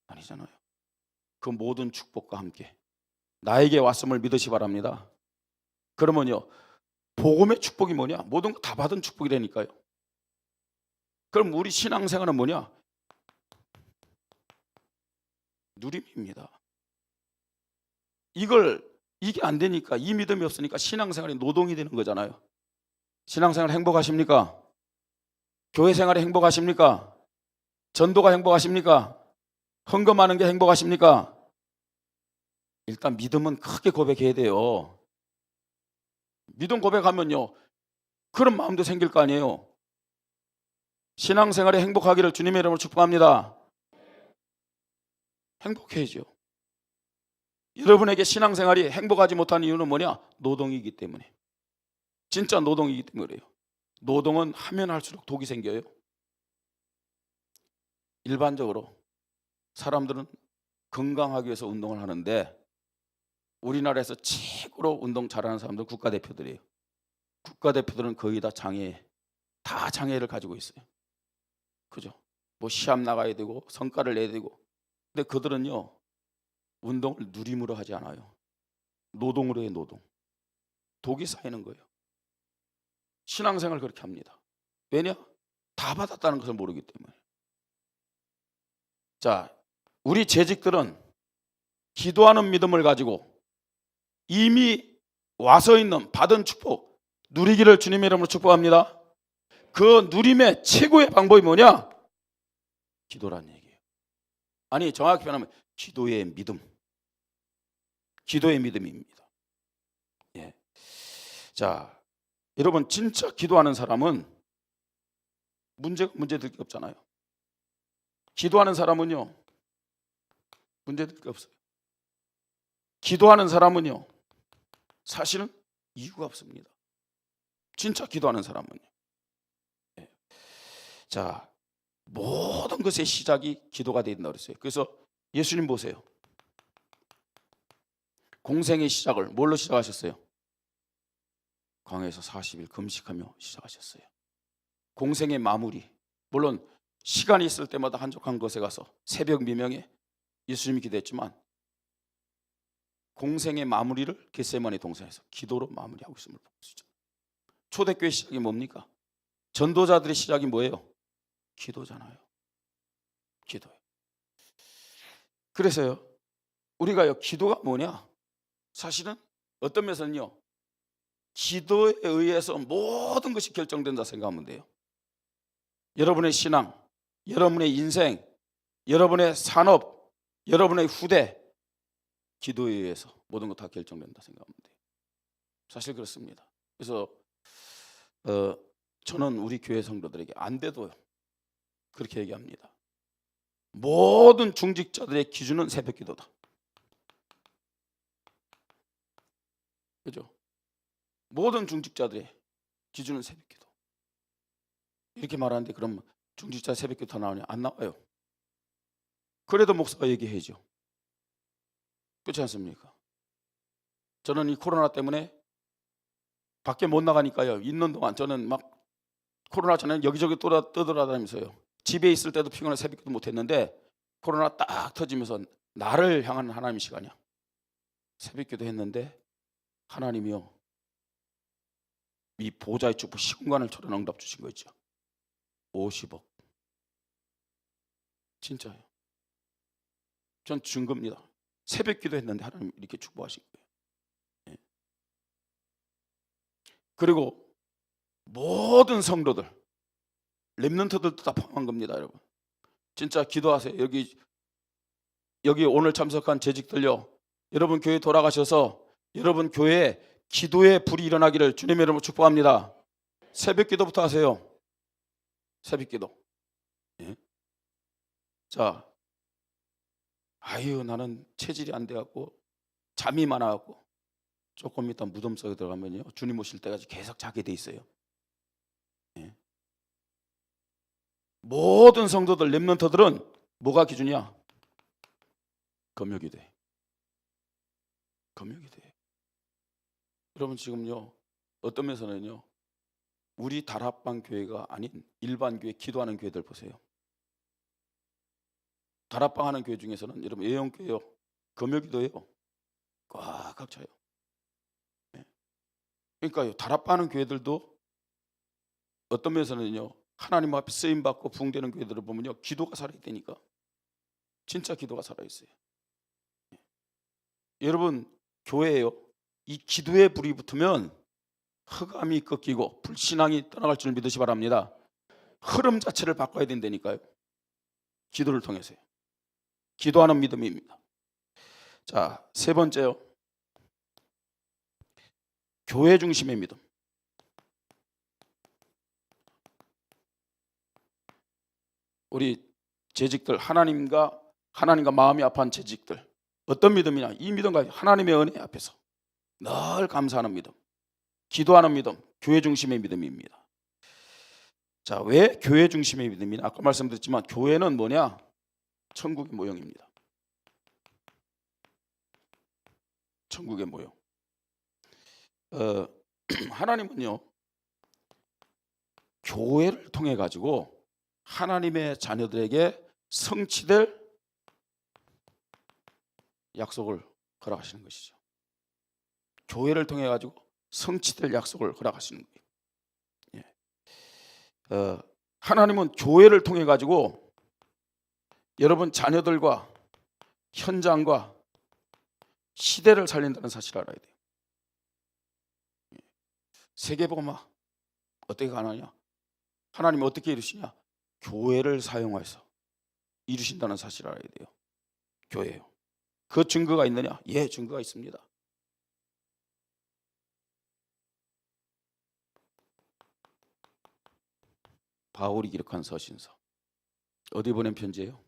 S1: 아니잖아요. 그 모든 축복과 함께 나에게 왔음을 믿으시 바랍니다. 그러면요, 복음의 축복이 뭐냐? 모든 거 다 받은 축복이라니까요. 그럼 우리 신앙생활은 뭐냐? 누림입니다. 이게 안 되니까, 이 믿음이 없으니까 신앙생활이 노동이 되는 거잖아요. 신앙생활 행복하십니까? 교회 생활에 행복하십니까? 전도가 행복하십니까? 헌금하는 게 행복하십니까? 일단 믿음은 크게 고백해야 돼요. 믿음 고백하면요, 그런 마음도 생길 거 아니에요. 신앙생활에 행복하기를 주님의 이름으로 축복합니다. 행복해야죠. 여러분에게 신앙생활이 행복하지 못하는 이유는 뭐냐? 노동이기 때문에. 진짜 노동이기 때문에 그래요. 노동은 하면 할수록 독이 생겨요. 일반적으로 사람들은 건강하기 위해서 운동을 하는데, 우리나라에서 최고로 운동 잘하는 사람들 국가대표들이에요. 국가대표들은 거의 다 장애를 가지고 있어요. 그죠? 뭐 시합 나가야 되고 성과를 내야 되고. 근데 그들은요, 운동을 누림으로 하지 않아요. 노동으로 해요, 노동. 독이 쌓이는 거예요. 신앙생활 그렇게 합니다. 왜냐? 다 받았다는 것을 모르기 때문에. 자, 우리 재직들은 기도하는 믿음을 가지고 이미 와서 있는 받은 축복 누리기를 주님의 이름으로 축복합니다. 그 누림의 최고의 방법이 뭐냐? 기도란 얘기예요. 아니, 정확히 표현하면 기도의 믿음. 기도의 믿음입니다. 예. 자, 여러분, 진짜 기도하는 사람은 문제될 게 없잖아요. 기도하는 사람은요, 문제될 게 없어요. 기도하는 사람은요, 사실은 이유가 없습니다. 진짜 기도하는 사람은요. 예. 자, 모든 것의 시작이 기도가 된다고 그랬어요. 그래서 예수님 보세요. 공생의 시작을 뭘로 시작하셨어요? 광야에서 40일 금식하며 시작하셨어요. 공생의 마무리, 물론 시간이 있을 때마다 한적한 곳에 가서 새벽 미명에 예수님이 기도했지만, 공생의 마무리를 겟세마네 동산에서 기도로 마무리하고 있음을 볼 수 있죠. 초대교회 시작이 뭡니까? 전도자들의 시작이 뭐예요? 기도잖아요. 기도예요. 그래서요, 우리가요, 기도가 뭐냐? 사실은 어떤 면에서는요, 기도에 의해서 모든 것이 결정된다 생각하면 돼요. 여러분의 신앙, 여러분의 인생, 여러분의 산업, 여러분의 후대, 기도에 의해서 모든 것 다 결정된다 생각하면 돼요. 사실 그렇습니다. 그래서 저는 우리 교회 성도들에게 안 돼도요, 그렇게 얘기합니다. 모든 중직자들의 기준은 새벽 기도다. 그죠? 모든 중직자들의 기준은 새벽 기도. 이렇게 말하는데, 그럼 중직자 새벽 기도 다 나오냐? 안 나와요. 그래도 목사가 얘기해야죠. 그렇지 않습니까? 저는 이 코로나 때문에 밖에 못 나가니까요, 있는 동안 저는 막 코로나 전에는 여기저기 떠돌아다니면서요, 집에 있을 때도 피곤해 새벽 기도 못 했는데, 코로나 딱 터지면서 나를 향한 하나님의 시간이야. 새벽 기도 했는데 하나님이요, 이 보좌의 축복 시공간을 초련 응답 주신 거 있죠. 50억. 진짜요. 전 증거입니다. 새벽 기도했는데 하나님 이렇게 축복하신 거예요. 예. 그리고 모든 성도들, 렘넌트들도 다 포함한 겁니다, 여러분. 진짜 기도하세요. 여기 오늘 참석한 재직들요, 여러분 교회 돌아가셔서 여러분 교회에 기도의 불이 일어나기를 주님의 이름으로 축복합니다. 새벽 기도부터 하세요. 새벽 기도. 예? 자, 나는 체질이 안 돼갖고 잠이 많아갖고 조금 이따 무덤 속에 들어가면요, 주님 오실 때까지 계속 자게 돼 있어요. 예? 모든 성도들, 렘넌트들은 뭐가 기준이야? 금요기도회. 금요기도회. 여러분, 지금요, 어떤 면에서는요, 우리 다락방 교회가 아닌 일반 교회, 기도하는 교회들 보세요. 다락방 하는 교회 중에서는 여러분 예언교회요, 금요기도예요, 꽉 차요. 그러니까요, 다락방 하는 교회들도 어떤 면에서는요, 하나님 앞에 쓰임 받고 부흥되는 교회들을 보면요, 기도가 살아있다니까. 진짜 기도가 살아있어요. 여러분 교회예요, 이 기도의 불이 붙으면 흑암이 꺾이고 불신앙이 떠나갈 줄 믿으시 바랍니다. 흐름 자체를 바꿔야 된다니까요. 기도를 통해서요. 기도하는 믿음입니다. 자, 세 번째요, 교회 중심의 믿음. 우리 재직들, 하나님과 마음이 아파한 재직들, 어떤 믿음이냐? 이 믿음과 하나님의 은혜 앞에서 늘 감사하는 믿음, 기도하는 믿음, 교회 중심의 믿음입니다. 자, 왜 교회 중심의 믿음이냐? 아까 말씀드렸지만 교회는 뭐냐? 천국의 모형입니다. 천국의 모형. 하나님은요, 교회를 통해 가지고 하나님의 자녀들에게 성취될 약속을 허락하시는 것이죠. 교회를 통해 가지고 성취될 약속을 허락하시는 거예요. 하나님은 교회를 통해 가지고 여러분 자녀들과 현장과 시대를 살린다는 사실을 알아야 돼요. 세계복음화 어떻게 가능하냐? 하나님이 어떻게 이루시냐? 교회를 사용해서 이루신다는 사실을 알아야 돼요. 교회요. 그 증거가 있느냐? 예, 증거가 있습니다. 바울이 기록한 서신서. 어디 보낸 편지예요?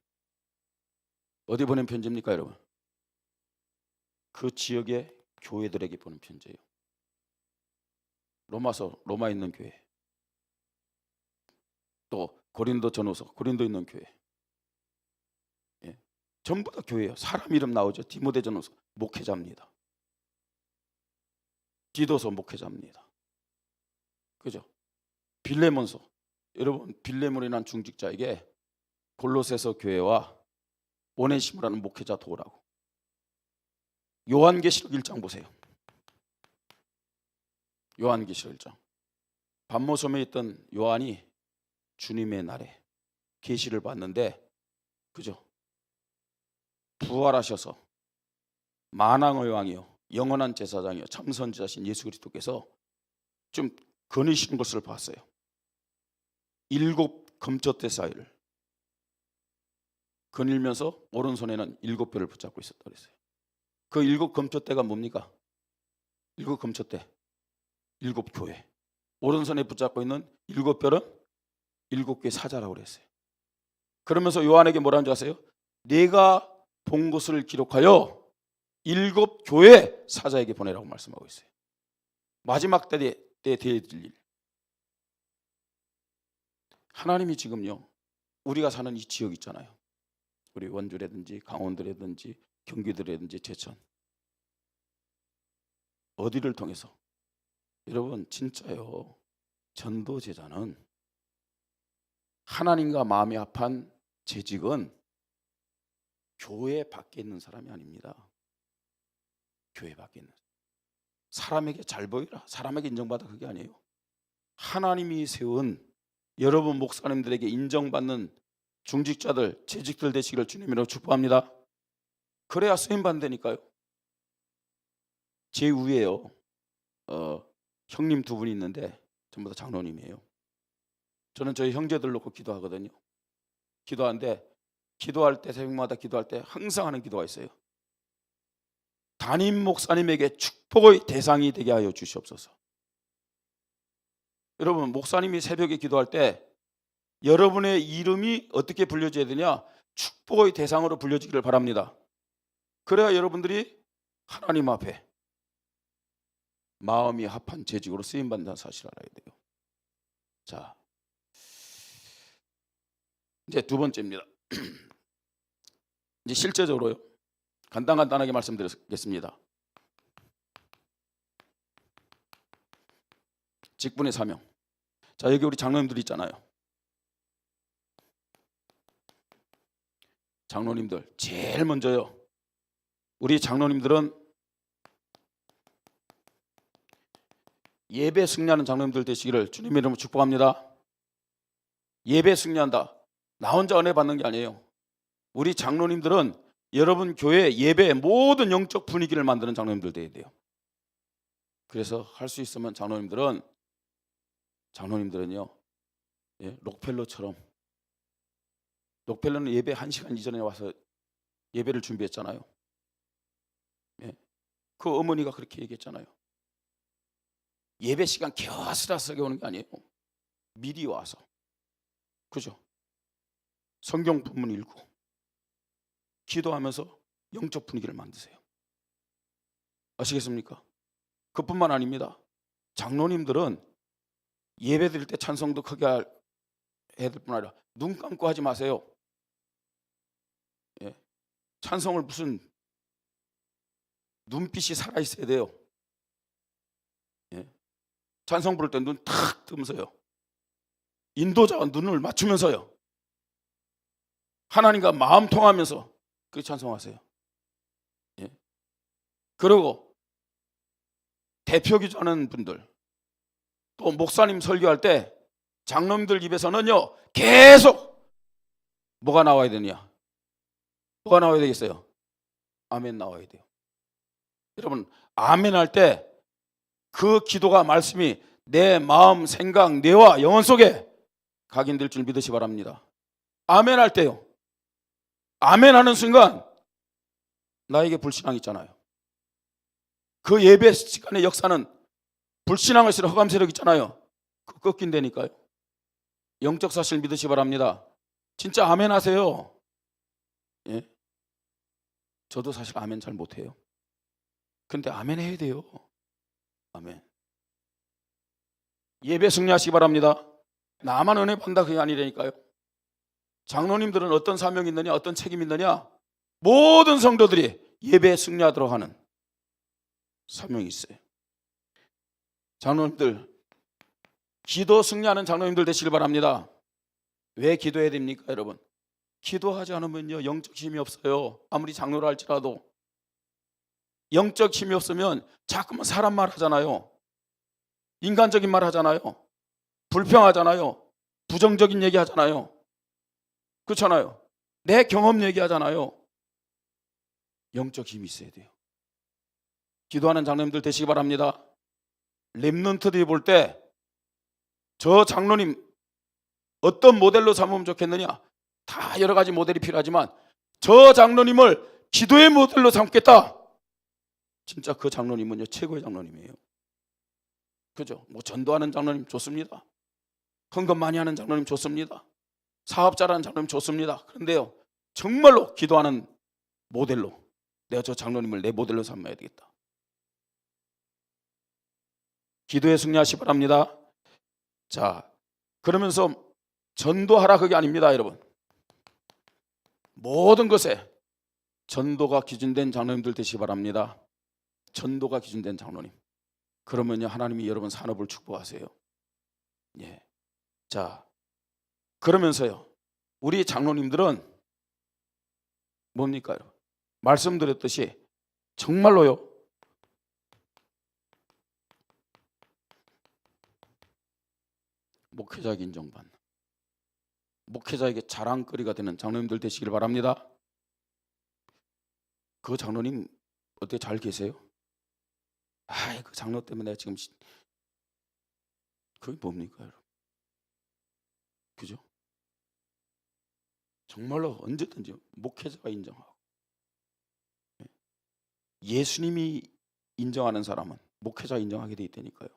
S1: 어디 보낸 편지입니까, 여러분? 그 지역의 교회들에게 보낸 편지예요. 로마에 있는 교회, 또 고린도 전후서, 고린도 있는 교회, 전부 다 교회예요. 사람 이름 나오죠. 디모데 전후서, 목회자입니다. 디도서, 목회자입니다. 그죠? 빌레몬서, 여러분 빌레몬이라는 중직자에게 골로새서 교회와 오네시모라는 목회자 도우라고. 요한계시록 1장 보세요. 요한계시록 1장. 반모섬에 있던 요한이 주님의 날에 계시를 받는데, 그죠? 부활하셔서 만왕의 왕이요, 영원한 제사장이요, 참 선지자신 예수 그리스도께서 좀 거니시는 것을 봤어요. 7 금톳대 사이를 거닐면서 오른손에는 7뼈를 붙잡고 있었다 그랬어요. 그 7 금톳대가 뭡니까? 7 금톳대, 7 교회. 오른손에 붙잡고 있는 7뼈는 7개의 사자라고 그랬어요. 그러면서 요한에게 뭐라는 줄 아세요? 내가 본 것을 기록하여 7 교회 사자에게 보내라고 말씀하고 있어요. 마지막 때에 대해질 일. 하나님이 지금요, 우리가 사는 이 지역 있잖아요. 우리 원주라든지 강원도라든지 경기도라든지 제천, 어디를 통해서, 여러분 진짜요, 전도 제자는, 하나님과 마음이 합한 재직은 교회 밖에 있는 사람이 아닙니다. 교회 밖에 있는 사람에게 잘 보이라, 사람에게 인정받아, 그게 아니에요. 하나님이 세운 여러분 목사님들에게 인정받는 중직자들, 재직들 되시기를 주님으로 축복합니다. 그래야 쓰임 받는다니까요. 제 위에요, 형님 2분이 있는데 전부 다 장로님이에요. 저는 저희 형제들 놓고 기도하거든요. 기도하는데, 기도할 때, 새벽마다 기도할 때 항상 하는 기도가 있어요. 담임 목사님에게 축복의 대상이 되게 하여 주시옵소서. 여러분, 목사님이 새벽에 기도할 때 여러분의 이름이 어떻게 불려져야 되냐? 축복의 대상으로 불려지기를 바랍니다. 그래야 여러분들이 하나님 앞에 마음이 합한 재직으로 쓰임받는다는 사실을 알아야 돼요. 자, 이제 2번째입니다. 이제 실제적으로요, 간단하게 말씀드리겠습니다. 직분의 사명. 자, 여기 우리 장로님들 있잖아요. 장로님들 제일 먼저요. 우리 장로님들은 예배 승리하는 장로님들 되시기를 주님의 이름으로 축복합니다. 예배 승리한다. 나 혼자 은혜 받는 게 아니에요. 우리 장로님들은 여러분 교회 예배의 모든 영적 분위기를 만드는 장로님들 되어야 돼요. 그래서 할 수 있으면 장로님들은요, 록펠러처럼, 록펠러는 예배 1시간 이전에 와서 예배를 준비했잖아요. 그 어머니가 그렇게 얘기했잖아요. 예배 시간 겨스라스하게 오는 게 아니에요. 미리 와서, 그죠? 성경 본문 읽고 기도하면서 영적 분위기를 만드세요. 아시겠습니까? 그뿐만 아닙니다. 장로님들은 예배 드릴 때 찬송도 크게 해야 될 뿐 아니라 눈 감고 하지 마세요. 찬송을 무슨 눈빛이 살아있어야 돼요. 찬송 부를 때 눈 탁 뜨면서요. 인도자와 눈을 맞추면서요. 하나님과 마음 통하면서 그 찬송하세요. 그리고 대표 기도하는 분들, 또 목사님 설교할 때 장로님들 입에서는요, 계속 뭐가 나와야 되냐? 뭐가 나와야 되겠어요? 아멘 나와야 돼요. 여러분, 아멘 할 때 그 기도가 말씀이 내 마음, 생각, 뇌와 영혼 속에 각인될 줄 믿으시 바랍니다. 아멘 할 때요, 아멘 하는 순간 나에게 불신앙 있잖아요. 그 예배 시간의 역사는 불신앙을 싫어 허감 세력 있잖아요. 그거 꺾인다니까요. 영적 사실 믿으시 바랍니다. 진짜 아멘 하세요. 저도 사실 아멘 잘 못해요. 근데 아멘 해야 돼요. 아멘. 예배 승리하시기 바랍니다. 나만 은혜 받는다 그게 아니라니까요. 장로님들은 어떤 사명이 있느냐, 어떤 책임이 있느냐, 모든 성도들이 예배에 승리하도록 하는 사명이 있어요. 장로님들, 기도 승리하는 장로님들 되시길 바랍니다. 왜 기도해야 됩니까, 여러분? 기도하지 않으면요, 영적 힘이 없어요. 아무리 장로라 할지라도 영적 힘이 없으면 자꾸만 사람 말 하잖아요. 인간적인 말 하잖아요. 불평하잖아요. 부정적인 얘기 하잖아요. 그렇잖아요. 내 경험 얘기하잖아요. 영적 힘이 있어야 돼요. 기도하는 장로님들 되시기 바랍니다. 렘넌트들이 볼 때 저 장로님 어떤 모델로 삼으면 좋겠느냐, 다 여러 가지 모델이 필요하지만 저 장로님을 기도의 모델로 삼겠다. 진짜 그 장로님은요, 최고의 장로님이에요. 그죠? 뭐 전도하는 장로님 좋습니다. 헌금 많이 하는 장로님 좋습니다. 사업자라는 장로님 좋습니다. 그런데요, 정말로 기도하는 모델로 내가 저 장로님을 내 모델로 삼아야 되겠다. 기도에 승리하시기 바랍니다. 자, 그러면서 전도하라 그게 아닙니다, 여러분. 모든 것에 전도가 기준된 장로님들 되시기 바랍니다. 전도가 기준된 장로님. 그러면요, 하나님이 여러분 산업을 축복하세요. 자, 그러면서요, 우리 장로님들은 뭡니까? 말씀드렸듯이 정말로요, 목회자에게 인정받는, 목회자에게 자랑거리가 되는 장로님들 되시길 바랍니다. 그 장로님 어떻게 잘 계세요? 그 장로 때문에 내가 지금 그게 뭡니까, 여러분? 그죠? 정말로 언제든지 목회자가 인정하고, 예수님이 인정하는 사람은 목회자 인정하게 돼 있다니까요.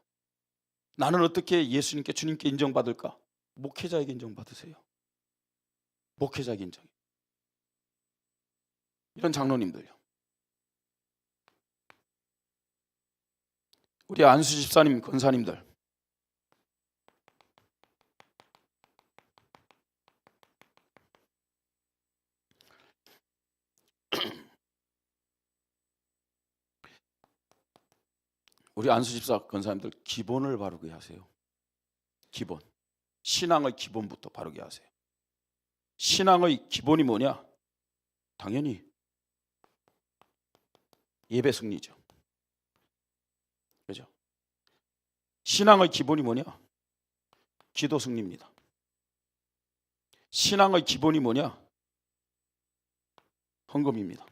S1: 나는 어떻게 예수님께, 주님께 인정받을까? 목회자에게 인정받으세요. 목회자에게 인정. 이런 장로님들요. 우리 안수 집사님, 권사님들, 우리 안수 집사, 권사님들 기본을 바르게 하세요. 기본. 신앙의 기본부터 바르게 하세요. 신앙의 기본이 뭐냐? 당연히 예배 승리죠. 그죠? 신앙의 기본이 뭐냐? 기도 승리입니다. 신앙의 기본이 뭐냐? 헌금입니다.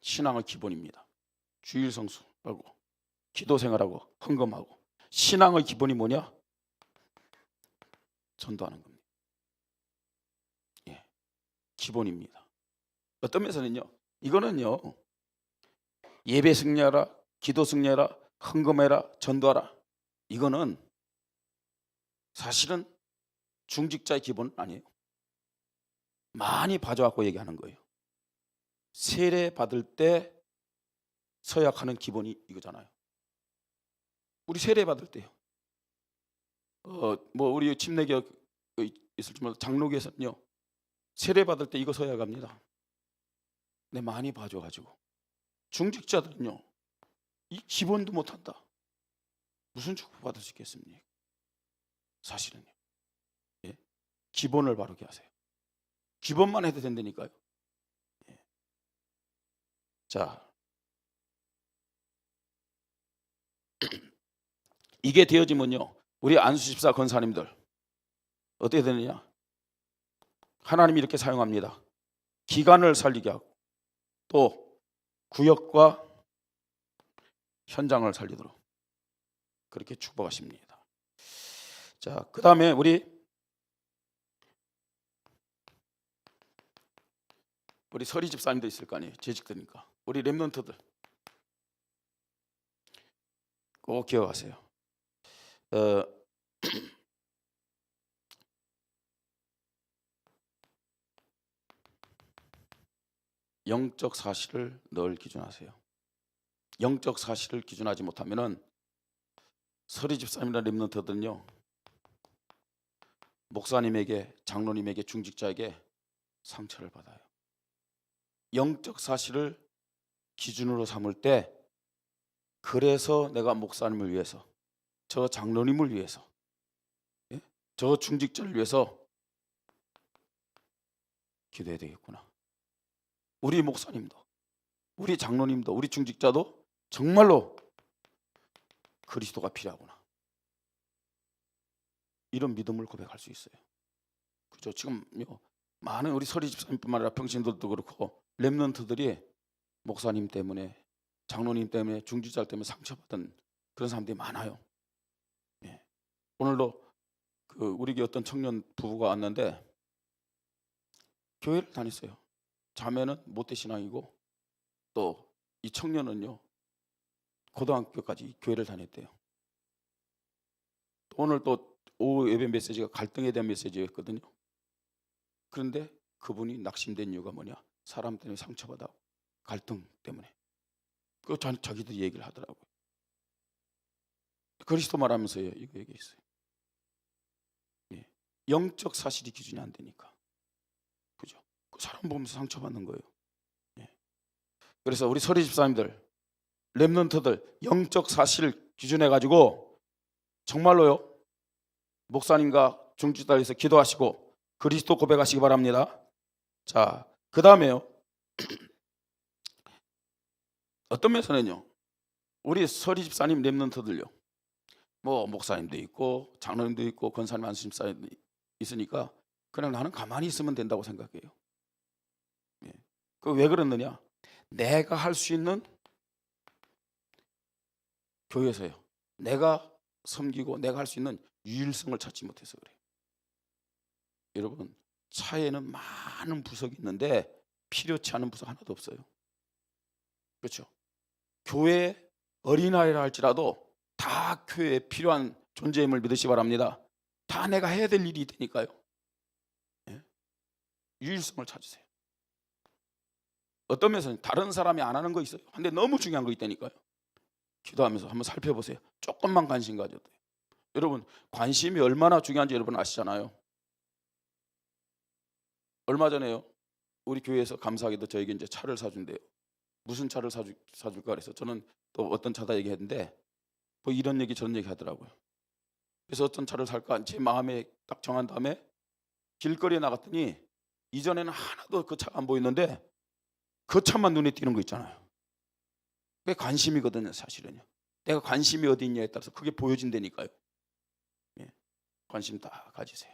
S1: 신앙의 기본입니다. 주일 성수하고 기도 생활하고 헌금하고. 신앙의 기본이 뭐냐? 전도하는 겁니다. 예, 기본입니다. 어떤 면에서는요, 이거는요, 예배 승리하라, 기도 승리하라, 헌금해라, 전도하라, 이거는 사실은 중직자의 기본은 아니에요. 많이 봐줘갖고 얘기하는 거예요. 세례 받을 때 서약하는 기본이 이거잖아요. 우리 세례 받을 때요. 뭐 우리 침례교육 있을지 몰라도 장로교에서는요, 세례 받을 때 이거 서약합니다. 네, 많이 봐줘가지고. 중직자들은요, 이 기본도 못한다. 무슨 축복 받을 수 있겠습니까? 사실은요. 예? 기본을 바르게 하세요. 기본만 해도 된다니까요. 예. 자, 이게 되어지면요, 우리 안수집사 권사님들 어떻게 되느냐? 하나님이 이렇게 사용합니다. 기간을 살리게 하고 또 구역과 현장을 살리도록 그렇게 축복하십니다. 자, 그 다음에 우리 서리 집사님도 있을 거 아니에요. 재직되니까. 우리 렘넌트들 꼭 기억하세요. 영적 사실을 늘 기준하세요. 영적 사실을 기준하지 못하면은 서리 집사님이나 렘넌트들은요, 목사님에게, 장로님에게, 중직자에게 상처를 받아요. 영적 사실을 기준으로 삼을 때, 그래서 내가 목사님을 위해서, 저 장로님을 위해서, 예? 저 중직자를 위해서 기도해야 되겠구나. 우리 목사님도, 우리 장로님도, 우리 중직자도 정말로 그리스도가 필요하구나. 이런 믿음을 고백할 수 있어요. 그죠? 지금요, 많은 우리 서리 집사님뿐만 아니라 평신들도 그렇고 렘넌트들이 목사님 때문에, 장로님 때문에, 중직자 때문에 상처받은 그런 사람들이 많아요. 예. 오늘도 우리 어떤 청년 부부가 왔는데 교회를 다녔어요. 자매는 모태신앙이고 또 이 청년은요, 고등학교까지 교회를 다녔대요. 오늘 또 오후 예배 메시지가 갈등에 대한 메시지였거든요. 그런데 그분이 낙심된 이유가 뭐냐? 사람 때문에 상처받아, 갈등 때문에. 그 자기들이 얘기를 하더라고요. 그리스도 말하면서요, 이거 얘기했어요. 예. 영적 사실이 기준이 안 되니까. 그죠? 그 사람 보면서 상처받는 거예요. 예. 그래서 우리 서리 집사님들, 렘넌트들, 영적 사실을 기준해 가지고 정말로요, 목사님과 중직자에서 기도하시고 그리스도 고백하시기 바랍니다. 자, 그 다음에요, 어떤 면에서는요, 우리 서리 집사님 렘넌트들요, 뭐 목사님도 있고 장로님도 있고 권사님 안수집사님도 있으니까 그냥 나는 가만히 있으면 된다고 생각해요. 예. 그 왜 그러느냐? 내가 할 수 있는 교회에서요, 내가 섬기고 내가 할 수 있는 유일성을 찾지 못해서 그래요. 여러분, 차에는 많은 부석이 있는데 필요치 않은 부석 하나도 없어요. 그렇죠? 교회 어린아이라 할지라도 다 교회에 필요한 존재임을 믿으시기 바랍니다. 다 내가 해야 될 일이 있다니까요. 예? 유일성을 찾으세요. 어떤 면에서는 다른 사람이 안 하는 거 있어요. 근데 너무 중요한 거 있다니까요. 기도하면서 한번 살펴보세요. 조금만 관심 가져도 돼요. 여러분, 관심이 얼마나 중요한지 여러분 아시잖아요. 얼마 전에요, 우리 교회에서 감사하게도 저에게 이제 차를 사준대요. 무슨 차를 사줄까 그래서 저는 또 어떤 차다 얘기했는데 뭐 이런 얘기 저런 얘기 하더라고요. 그래서 어떤 차를 살까 제 마음에 딱 정한 다음에 길거리에 나갔더니 이전에는 하나도 그 차가 안 보였는데 그 차만 눈에 띄는 거 있잖아요. 그게 관심이거든요, 사실은요. 내가 관심이 어디 있냐에 따라서 그게 보여진다니까요. 예, 관심 다 가지세요.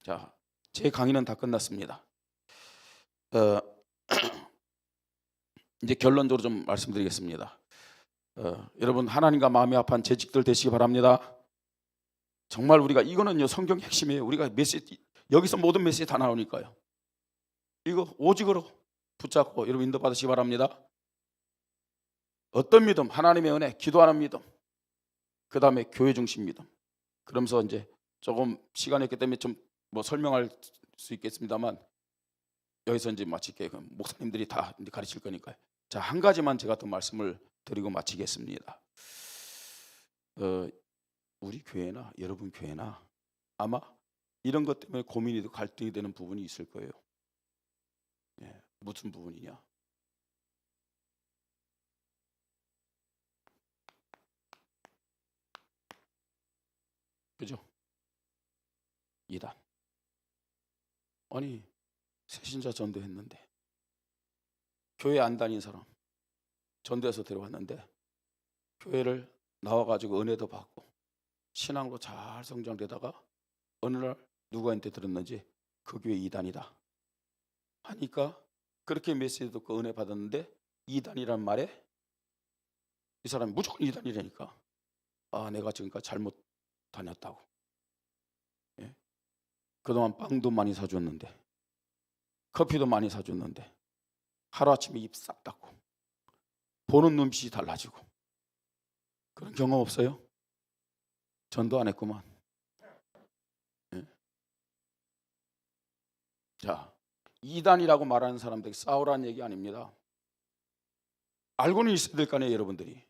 S1: 자, 제 강의는 다 끝났습니다. 이제 결론적으로 좀 말씀드리겠습니다. 여러분, 하나님과 마음이 합한 재직들 되시기 바랍니다. 정말 우리가 이거는요, 성경의 핵심이에요. 우리가 메시지, 여기서 모든 메시지 다 나오니까요. 이거 오직으로 붙잡고 여러분 인도 받으시기 바랍니다. 어떤 믿음? 하나님의 은혜, 기도하는 믿음, 그 다음에 교회 중심 믿음. 그러면서 이제 조금 시간이 있기 때문에 좀 뭐 설명할 수 있겠습니다만 여기서 이제 마칠게요. 목사님들이 다 이제 가르칠 거니까요. 자, 한 가지만 제가 또 말씀을 드리고 마치겠습니다. 우리 교회나 여러분 교회나 아마 이런 것 때문에 고민이 되고 갈등이 되는 부분이 있을 거예요. 예, 무슨 부분이냐? 그죠? 이단. 아니, 새신자 전도했는데 교회 안 다닌 사람 전도해서 데려왔는데 교회를 나와가지고 은혜도 받고 신앙으로 잘 성장되다가 어느 날 누구한테 들었는지 그 교회 이단이다 하니까 그렇게 메시지 듣고 은혜 받았는데 이단이란 말에 이 사람이 무조건 이단이라니까 아, 내가 지금까지 잘못 다녔다고. 예? 그동안 빵도 많이 사줬는데 커피도 많이 사줬는데 하루아침에 입 싹 닫고 보는 눈빛이 달라지고 그런 경험 없어요? 전도 안 했구만. 예? 자, 이단이라고 말하는 사람들이 싸우라는 얘기 아닙니다. 알고는 있어야 될 거 아니에요, 여러분들이.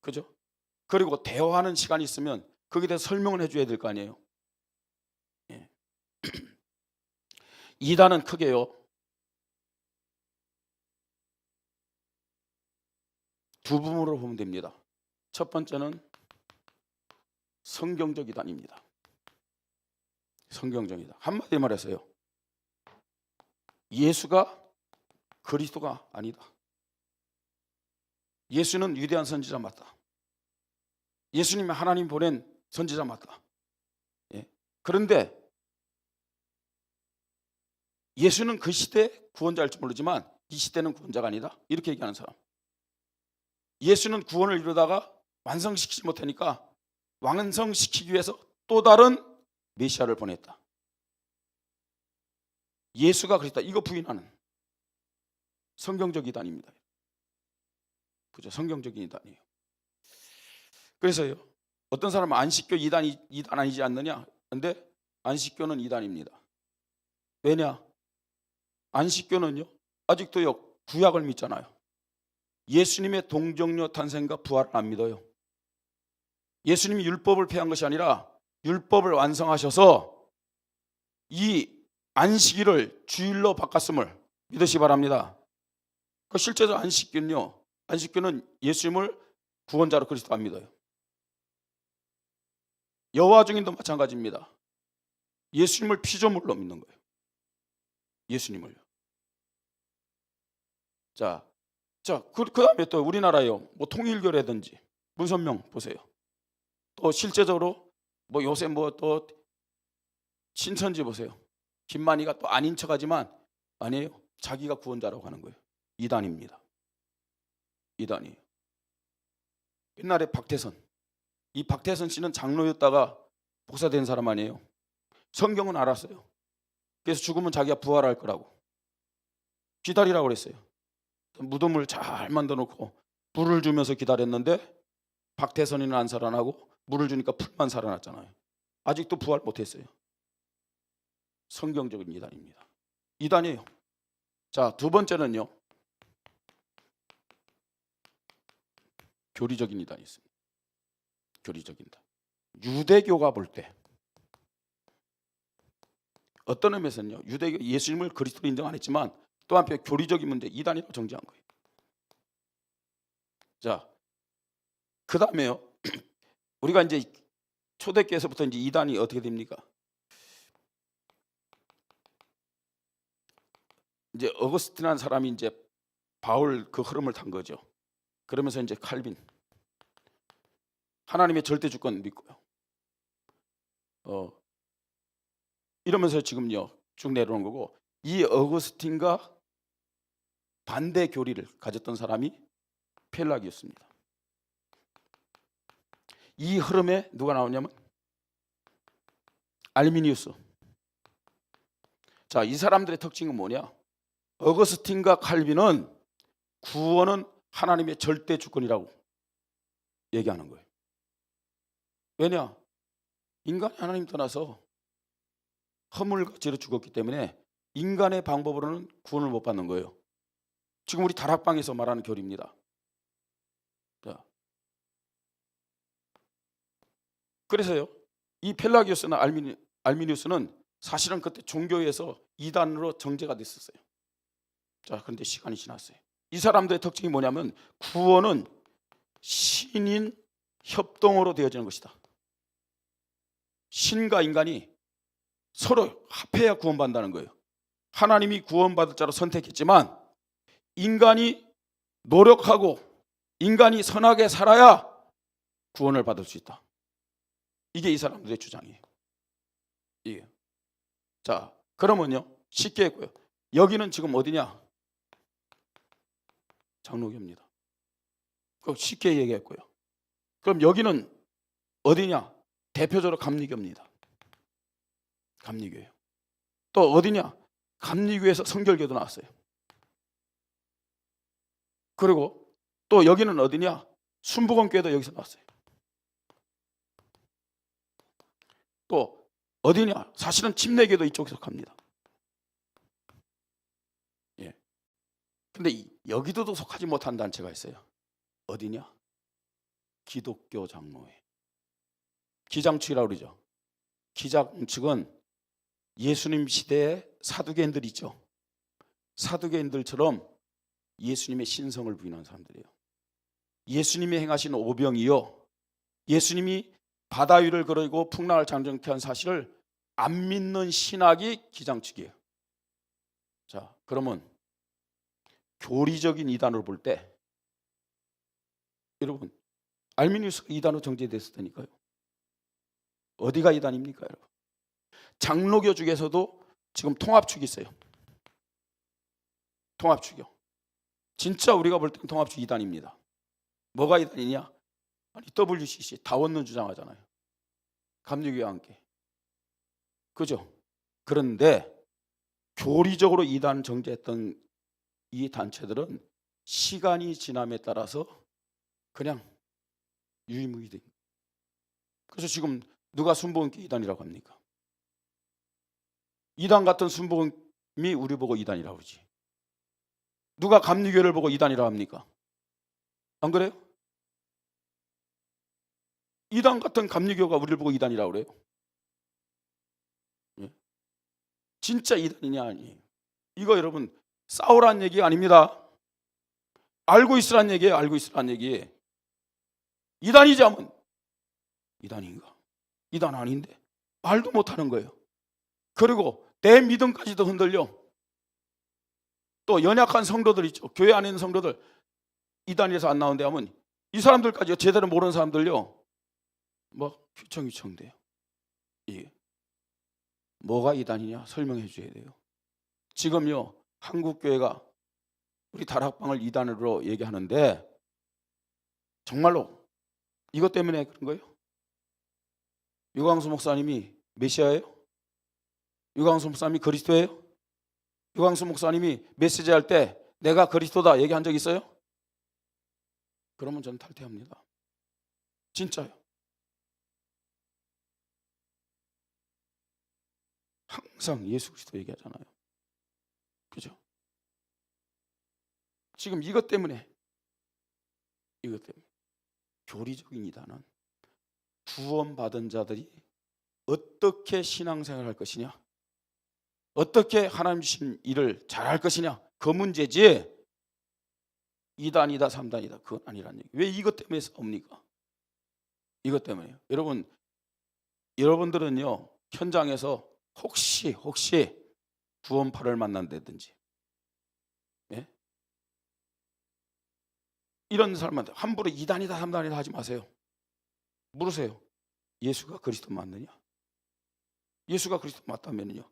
S1: 그죠? 그리고 대화하는 시간이 있으면 거기에 대해서 설명을 해줘야 될 거 아니에요. 예. 이단은 크게요, 두 부분으로 보면 됩니다. 첫 번째는 성경적 이단입니다. 성경적 이단. 한마디로 말해서요, 예수가 그리스도가 아니다. 예수는 위대한 선지자 맞다. 예수님이 하나님 보낸 선지자 맞다. 예. 그런데 예수는 그 시대 구원자일지 모르지만 이 시대는 구원자가 아니다. 이렇게 얘기하는 사람. 예수는 구원을 이루다가 완성시키지 못하니까 완성시키기 위해서 또 다른 메시아를 보냈다. 예수가 그랬다. 이거 부인하는 성경적 이단입니다. 그죠? 성경적인 이단이에요. 그래서요, 어떤 사람은 안식교 이단 아니지 않느냐? 근데 안식교는 이단입니다. 왜냐? 안식교는요, 아직도요, 구약을 믿잖아요. 예수님의 동정녀 탄생과 부활을 안 믿어요. 예수님이 율법을 폐한 것이 아니라 율법을 완성하셔서 이 안식일을 주일로 바꿨음을 믿으시기 바랍니다. 그 실제로 안식교는 예수님을 구원자로 그리스도 안 믿어요. 여호와 증인도 마찬가지입니다. 예수님을 피조물로 믿는 거예요. 예수님을요. 자, 그 다음에 또 우리나라요, 뭐 통일교라든지 문선명 보세요. 또 실제적으로 뭐 요새 뭐 또 신천지 보세요. 김만희가 또 아닌 척하지만 아니에요. 자기가 구원자라고 하는 거예요. 이단입니다. 이단이에요. 옛날에 박태선, 이 박태선 씨는 장로였다가 목사된 사람 아니에요. 성경은 알았어요. 그래서 죽으면 자기가 부활할 거라고 기다리라고 그랬어요. 무덤을 잘 만들어 놓고 불을 주면서 기다렸는데 박태선이는 안 살아나고 물을 주니까 풀만 살아났잖아요. 아직도 부활 못했어요. 성경적인 이단입니다. 이단이에요. 자, 두 번째는요, 교리적인 이단이 있습니다. 교리적인 이단. 유대교가 볼 때 어떤 의미에서는요, 유대교 예수님을 그리스도로 인정 안 했지만 또 한편 교리적인 문제 이단이라고 정지한 거예요. 자, 그 다음에요, 우리가 이제 초대교회에서부터 이제 이단이 어떻게 됩니까? 이제 어거스틴이라는 사람이 이제 바울 그 흐름을 탄 거죠. 그러면서 이제 칼빈 하나님의 절대 주권 믿고요. 이러면서 지금요 쭉 내려오는 거고, 이 어거스틴과 반대 교리를 가졌던 사람이 펠라기였습니다. 이 흐름에 누가 나오냐면 알미니우스. 자, 이 사람들의 특징은 뭐냐? 어거스틴과 칼빈은 구원은 하나님의 절대 주권이라고 얘기하는 거예요. 왜냐? 인간이 하나님 떠나서 허물죄로 죽었기 때문에 인간의 방법으로는 구원을 못 받는 거예요. 지금 우리 다락방에서 말하는 교리입니다. 자, 그래서요, 이 펠라기오스나 알미니우스는 사실은 그때 종교에서 이단으로 정죄가 됐었어요. 자, 그런데 시간이 지났어요. 이 사람들의 특징이 뭐냐면 구원은 신인 협동으로 되어지는 것이다. 신과 인간이 서로 합해야 구원받는다는 거예요. 하나님이 구원받을 자로 선택했지만 인간이 노력하고 인간이 선하게 살아야 구원을 받을 수 있다. 이게 이 사람들의 주장이에요. 이게. 자, 그러면요 쉽게 했고요. 여기는 지금 어디냐? 장로교입니다. 쉽게 얘기했고요. 그럼 여기는 어디냐? 대표적으로 감리교입니다. 감리교예요. 또 어디냐? 감리교에서 성결교도 나왔어요. 그리고 또 여기는 어디냐? 순복음교회도 여기서 나왔어요. 또 어디냐? 사실은 침례교도 이쪽에서 갑니다. 예. 근데 여기도 속하지 못한 단체가 있어요. 어디냐? 기독교 장로회. 기장측이라고 그러죠. 기장측은 예수님 시대의 사두개인들 있죠. 사두개인들처럼 예수님의 신성을 부인하는 사람들이에요. 예수님이 행하신 오병이요, 예수님이 바다 위를 걸으고 풍랑을 장정케 한 사실을 안 믿는 신학이 기장측이에요. 자, 그러면 교리적인 이단으로 볼 때 여러분 알미니우스가 이단으로 정죄됐을 테니까요. 어디가 이단입니까, 여러분? 장로교 중에서도 지금 통합축이 있어요. 통합축이요. 진짜 우리가 볼 때는 통합축 이단입니다. 뭐가 이단이냐? 아니 WCC 다원론 주장하잖아요. 감리교와 함께. 그죠? 그런데 교리적으로 이단 정죄했던 이 단체들은 시간이 지남에 따라서 그냥 유의무이된. 그래서 지금 누가 순복음교 이단이라고 합니까? 이단 같은 순복음이 우리 보고 이단이라고 그러지. 누가 감리교를 보고 이단이라고 합니까? 안 그래요? 이단 같은 감리교가 우리를 보고 이단이라고 그래요. 예? 진짜 이단이냐 아니에요. 이거 여러분 싸우라는 얘기 아닙니다. 알고 있으란 얘기예요. 알고 있으란 얘기. 이단이지 하면 이단인가? 이단 아닌데 말도 못하는 거예요. 그리고 내 믿음까지도 흔들려. 또 연약한 성도들 있죠. 교회 안에 있는 성도들 이단에서 안 나온대 하면 이 사람들까지 제대로 모르는 사람들요 뭐 휘청휘청돼요. 이게 뭐가 이단이냐 설명해 줘야 돼요. 지금요 한국교회가 우리 다락방을 이단으로 얘기하는데 정말로 이것 때문에 그런 거예요? 유광수 목사님이 메시아예요? 유광수 목사님이 그리스도예요? 유광수 목사님이 메시지 할 때 내가 그리스도다 얘기한 적 있어요? 그러면 저는 탈퇴합니다. 진짜요. 항상 예수 그리스도 얘기하잖아요. 그죠? 지금 이것 때문에 교리적인 이단은 구원받은 자들이 어떻게 신앙생활을 할 것이냐, 어떻게 하나님 주신 일을 잘할 것이냐, 그 문제지 2단이다 3단이다 그건 아니란 얘기. 왜 이것 때문에 싸웁니까? 이것 때문에요. 여러분들은요 현장에서 혹시 구원파를 만난다든지 이런 사람한테 함부로 이단이다 삼단이다 하지 마세요. 물으세요. 예수가 그리스도 맞느냐? 예수가 그리스도 맞다면요,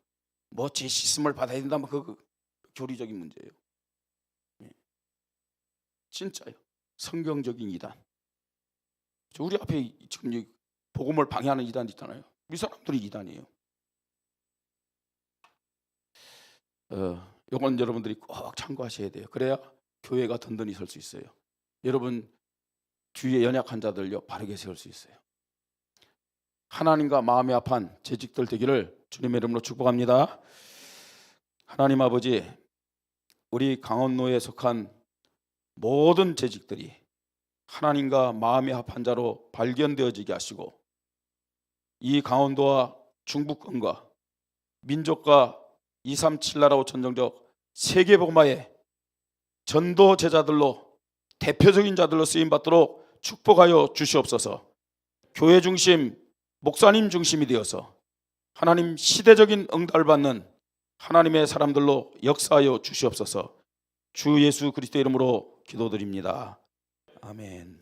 S1: 뭐 제 씻음을 받아야 된다면 그 교리적인 문제예요. 진짜요. 성경적인 이단. 우리 앞에 지금 이 복음을 방해하는 이단 있잖아요. 이 사람들이 이단이에요. 이건 여러분들이 꼭 참고하셔야 돼요. 그래야 교회가 든든히 설 수 있어요. 여러분 주위에 연약한 자들요 바르게 세울 수 있어요. 하나님과 마음이 합한 재직들 되기를 주님의 이름으로 축복합니다. 하나님 아버지, 우리 강원노에 속한 모든 재직들이 하나님과 마음이 합한 자로 발견되어지게 하시고, 이 강원도와 중부권과 민족과 237 나라 5천 종족 세계복음화의 전도 제자들로 대표적인 자들로 쓰임받도록 축복하여 주시옵소서. 교회 중심, 목사님 중심이 되어서 하나님 시대적인 응답을 받는 하나님의 사람들로 역사하여 주시옵소서. 주 예수 그리스도의 이름으로 기도드립니다. 아멘.